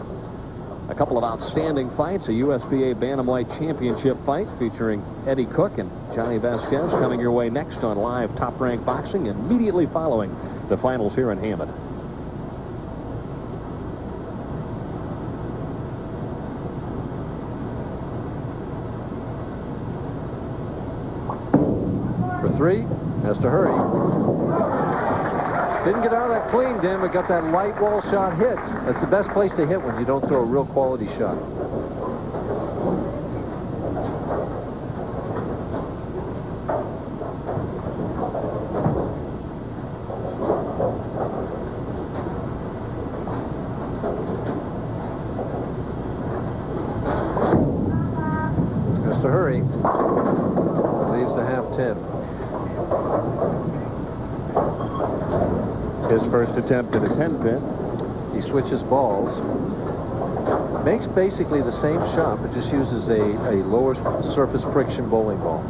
a couple of outstanding fights. A USBA Bantamweight Championship fight featuring Eddie Cook and Johnny Vasquez coming your way next on Live Top Rank Boxing, immediately following the finals here in Hammond. For 3, has to hurry. Didn't get out of that clean, Dan, but got that light wall shot hit. That's the best place to hit when you don't throw a real quality shot. Has to hurry. Leaves the half 10. His first attempt at a 10-pin. He switches balls. Makes basically the same shot, but just uses a lower surface friction bowling ball.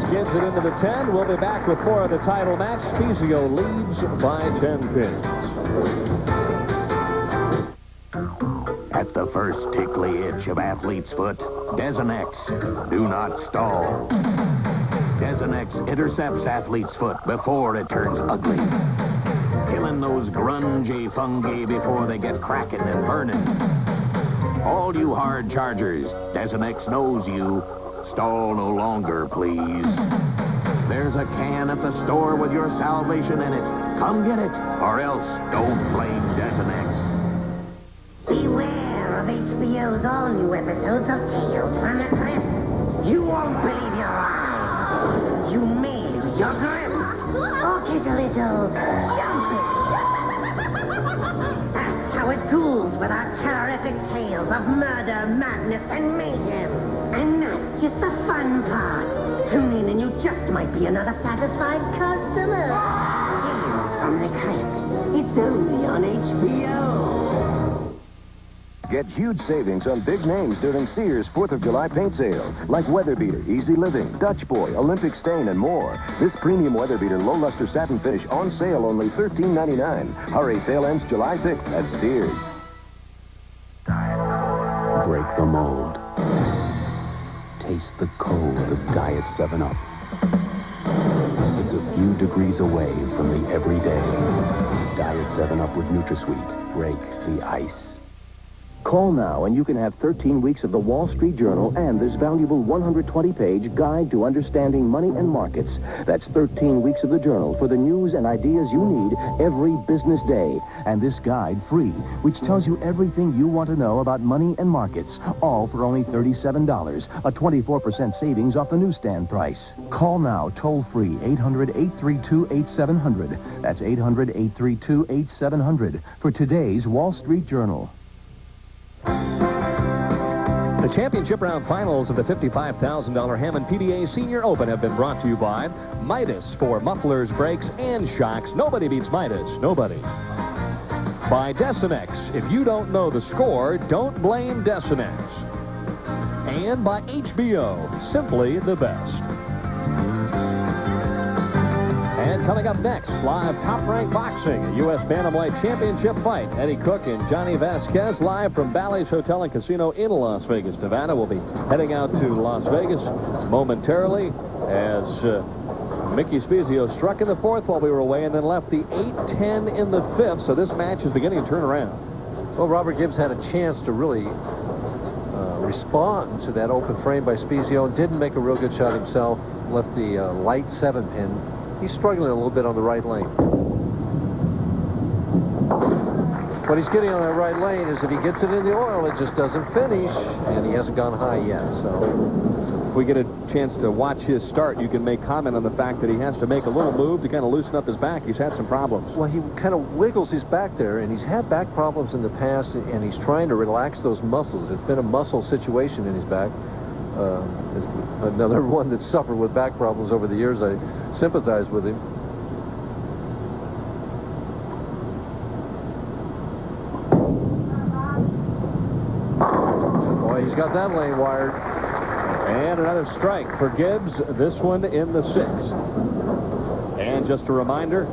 Skids it into the 10. We'll be back with more of the title match. Spiezio leads by 10 pins. At the first tickly itch of athlete's foot, Desonex. Do not stall. Desonex intercepts athlete's foot before it turns ugly. Killing those grungy fungi before they get cracking and burning. All you hard chargers, Desonex knows you. Stall no longer, please. There's a can at the store with your salvation in it. Come get it, or else don't blame Desonex. Beware of HBO's all-new episodes of Tales from the Crypt. You won't believe your eyes. You may lose your grip. Or get a little jumpy. That's how it goes with our terrific tales of murder, madness, and mayhem. And that's just the fun part. Tune in and you just might be another satisfied customer. Tales from the Crypt. It's only on HBO. Get huge savings on big names during Sears 4th of July paint sale, like Weather Beater, Easy Living, Dutch Boy, Olympic Stain, and more. This premium Weather Beater low luster satin finish on sale only $13.99. Hurry, sale ends July 6th at Sears. Break the mold. Taste the cold of Diet 7-Up. It's a few degrees away from the everyday. Diet 7-Up with NutraSweet. Break the ice. Call now and you can have 13 weeks of the Wall Street Journal and this valuable 120-page guide to understanding money and markets. That's 13 weeks of the Journal for the news and ideas you need every business day. And this guide free, which tells you everything you want to know about money and markets, all for only $37, a 24% savings off the newsstand price. Call now, toll-free, 800-832-8700. That's 800-832-8700 for today's Wall Street Journal. The championship round finals of the $55,000 Hammond PBA Senior Open have been brought to you by Midas for mufflers, brakes, and shocks. Nobody beats Midas. Nobody. By Desonex. If you don't know the score, don't blame Desonex. And by HBO. Simply the best. And coming up next, live Top Rank Boxing, a U.S. Bantamweight Championship fight. Eddie Cook and Johnny Vasquez live from Bally's Hotel and Casino in Las Vegas, Nevada. We'll be heading out to Las Vegas momentarily as Mickey Spiezio struck in the 4th while we were away and then left the 8-10 in the 5th. So this match is beginning to turn around. Well, Robert Gibbs had a chance to really respond to that open frame by Spiezio and didn't make a real good shot himself. Left the light 7-pin. He's struggling a little bit on the right lane. What he's getting on that right lane is if he gets it in the oil, it just doesn't finish, and he hasn't gone high yet. So if we get a chance to watch his start, you can make comment on the fact that he has to make a little move to kind of loosen up his back. He's had some problems. Well, he kind of wiggles his back there, and he's had back problems in the past, and he's trying to relax those muscles. It's been a muscle situation in his back. Another one that suffered with back problems over the years. I sympathize with him. Boy, he's got that lane wired. And another strike for Gibbs, this one in the 6th. And just a reminder,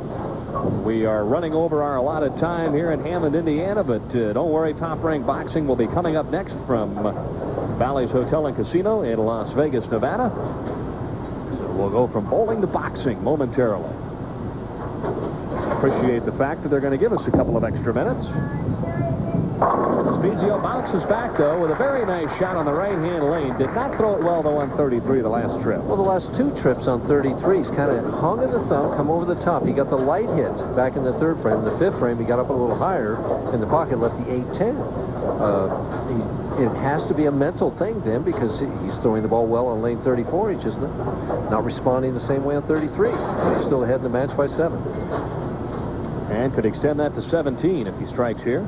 we are running over our allotted time here in Hammond, Indiana, but don't worry, Top Rank Boxing will be coming up next from Bally's Hotel and Casino in Las Vegas, Nevada. So we'll go from bowling to boxing momentarily. Appreciate the fact that they're going to give us a couple of extra minutes. Spiezio bounces back, though, with a very nice shot on the right-hand lane. Did not throw it well, though, on 33 the last trip. Well, the last 2 trips on 33, he's kind of hung in the thumb, come over the top. He got the light hit back in the 3rd frame. In the 5th frame, he got up a little higher in the pocket, left the 8-10. It has to be a mental thing to him because he's throwing the ball well on lane 34. He's just not responding the same way on 33. He's still ahead in the match by 7. And could extend that to 17 if he strikes here.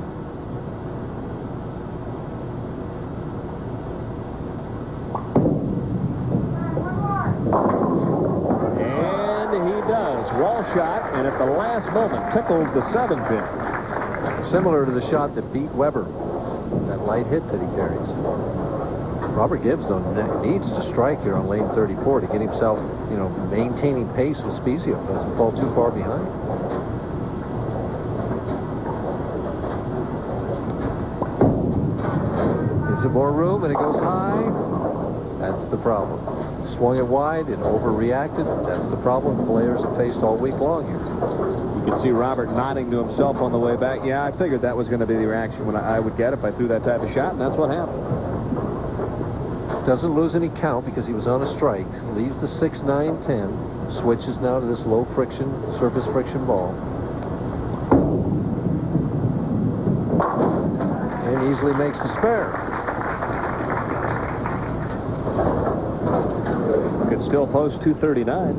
Shot, and at the last moment tickled the 7 pin. Similar to the shot that beat Weber, that light hit that he carries. Robert Gibbs, though, needs to strike here on lane 34 to get himself, maintaining pace with Spiezio. Doesn't fall too far behind. Gives it more room, and it goes high. That's the problem. Swung it wide and overreacted. That's the problem the players have faced all week long here. You can see Robert nodding to himself on the way back. Yeah, I figured that was going to be the reaction when I would get if I threw that type of shot, and that's what happened. Doesn't lose any count because he was on a strike. Leaves the 6, 9, 10. Switches now to this low friction, surface friction ball. And easily makes the spare. Still post 239.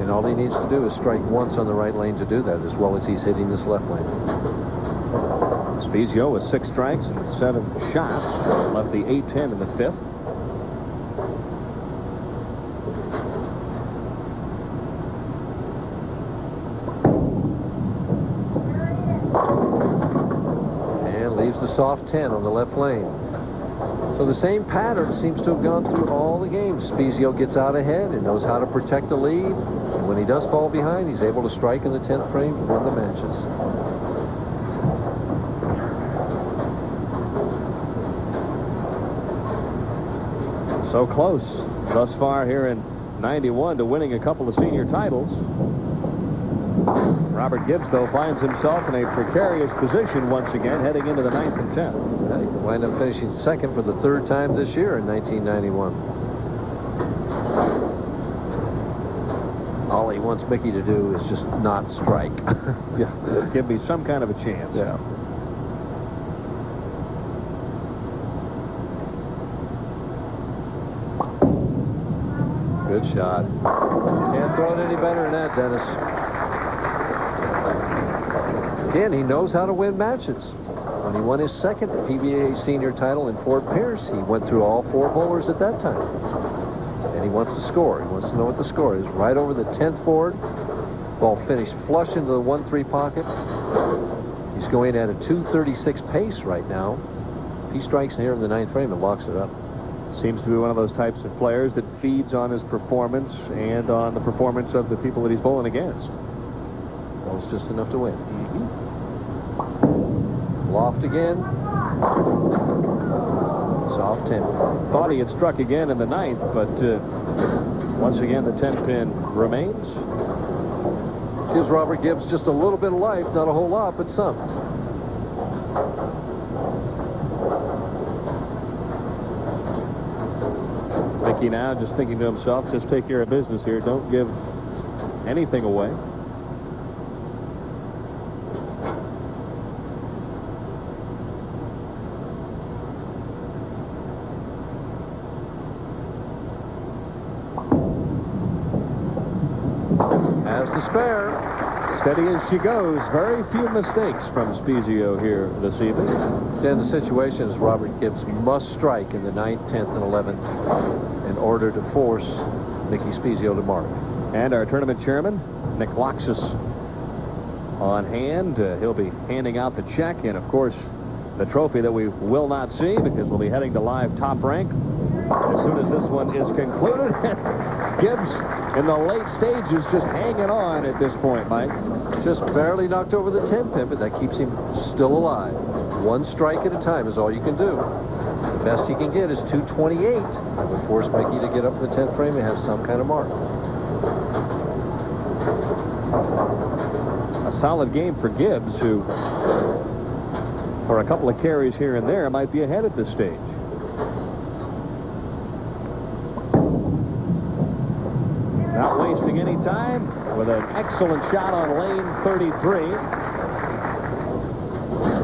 And all he needs to do is strike once on the right lane to do that, as well as he's hitting this left lane. Spiezio with 6 strikes and 7 shots. Left the 8-10 in the 5th. And leaves the soft 10 on the left lane. So the same pattern seems to have gone through all the games. Spiezio gets out ahead and knows how to protect the lead. And when he does fall behind, he's able to strike in the 10th frame to win the matches. So close thus far here in 91 to winning a couple of senior titles. Robert Gibbs, though, finds himself in a precarious position once again heading into the 9th and 10th. He can wind up finishing 2nd for the 3rd time this year in 1991. All he wants Mickey to do is just not strike. Yeah, give me some kind of a chance. Yeah. Good shot. Can't throw it any better than that, Dennis. Again, he knows how to win matches. When he won his 2nd PBA senior title in Fort Pierce, he went through all 4 bowlers at that time. And he wants to score. He wants to know what the score is. Right over the 10th board. Ball finished flush into the 1-3 pocket. He's going at a 236 pace right now. If he strikes here in the 9th frame, it locks it up. Seems to be one of those types of players that feeds on his performance and on the performance of the people that he's bowling against. Ball's just enough to win. Loft again. Soft 10. Thought he had struck again in the 9th, but once again the 10 pin remains. Gives Robert Gibbs just a little bit of life, not a whole lot, but some. Mickey now just thinking to himself, just take care of business here. Don't give anything away. There's the spare. Steady as she goes. Very few mistakes from Spiezio here this evening. Then the situation is Robert Gibbs must strike in the 9th, 10th, and 11th in order to force Mickey Spiezio to mark. And our tournament chairman, Nick Loxus, on hand. He'll be handing out the check and, of course, the trophy that we will not see because we'll be heading to live Top Rank as soon as this one is concluded. Gibbs in the late stages just hanging on at this point, Mike. Just barely knocked over the 10 pin, but that keeps him still alive. One strike at a time is all you can do. The best he can get is 228. That would force Mikey to get up in the 10th frame and have some kind of mark. A solid game for Gibbs, who, for a couple of carries here and there, might be ahead at this stage. Not wasting any time with an excellent shot on lane 33.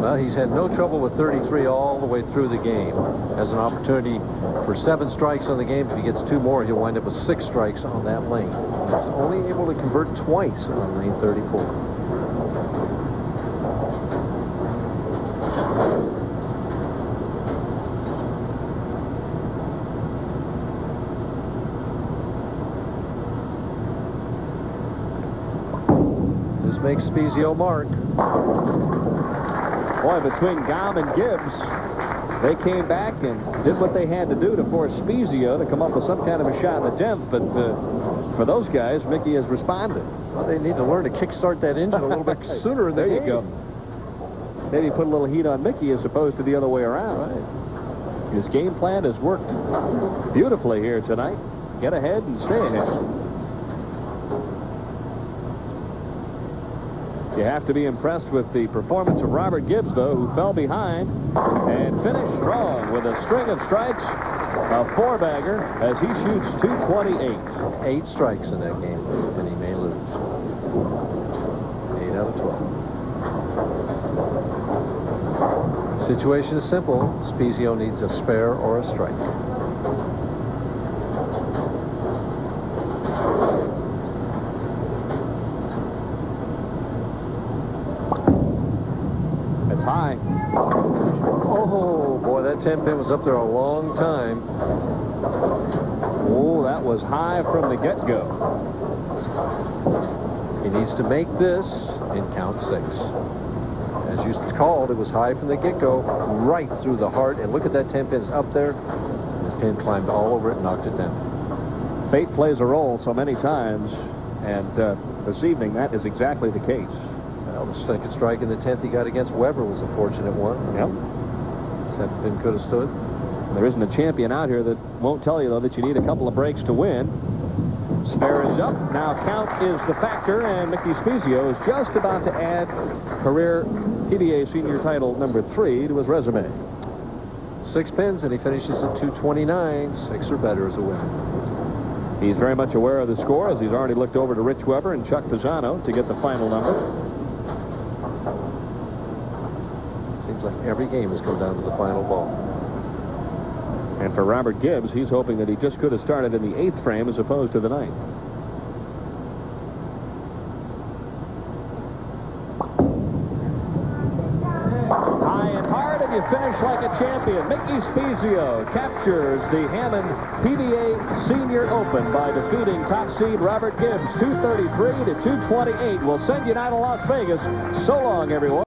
Well, he's had no trouble with 33 all the way through the game. Has an opportunity for 7 strikes on the game. If he gets 2 more, he'll wind up with 6 strikes on that lane. He's only able to convert twice on lane 34. Makes Spiezio mark. Boy, between Gaume and Gibbs, they came back and did what they had to do to force Spiezio to come up with some kind of a shot in the 10th. But for those guys, Mickey has responded. Well, they need to learn to kickstart that engine a little bit sooner in the game. There you go. Maybe put a little heat on Mickey as opposed to the other way around. Right. His game plan has worked beautifully here tonight. Get ahead and stay ahead. You have to be impressed with the performance of Robert Gibbs, though, who fell behind and finished strong with a string of strikes, a 4-bagger, as he shoots 228. 8 strikes in that game, and he may lose. 8 out of 12. Situation is simple. Spiezio needs a spare or a strike. High. Oh, boy, that 10 pin was up there a long time. Oh, that was high from the get-go. He needs to make this in count 6. As you called, it was high from the get-go, right through the heart. And look at that 10 pin's up there. The pin climbed all over it and knocked it down. Fate plays a role so many times, and this evening that is exactly the case. Well, the second strike in the 10th he got against Weber was a fortunate one. Yep. That pin could have stood. There isn't a champion out here that won't tell you, though, that you need a couple of breaks to win. Spare is up. Now count is the factor, and Mickey Spiezio is just about to add career PBA senior title number 3 to his resume. 6 pins, and he finishes at 229. 6 or better is a win. He's very much aware of the score, as he's already looked over to Rich Weber and Chuck Pisano to get the final number. Like every game has come down to the final ball. And for Robert Gibbs, he's hoping that he just could have started in the 8th frame as opposed to the 9th. High and hard, and you finish like a champion. Mickey Spiezio captures the Hammond PBA Senior Open by defeating top seed Robert Gibbs 233 to 228. We'll send you down to Las Vegas. So long, everyone.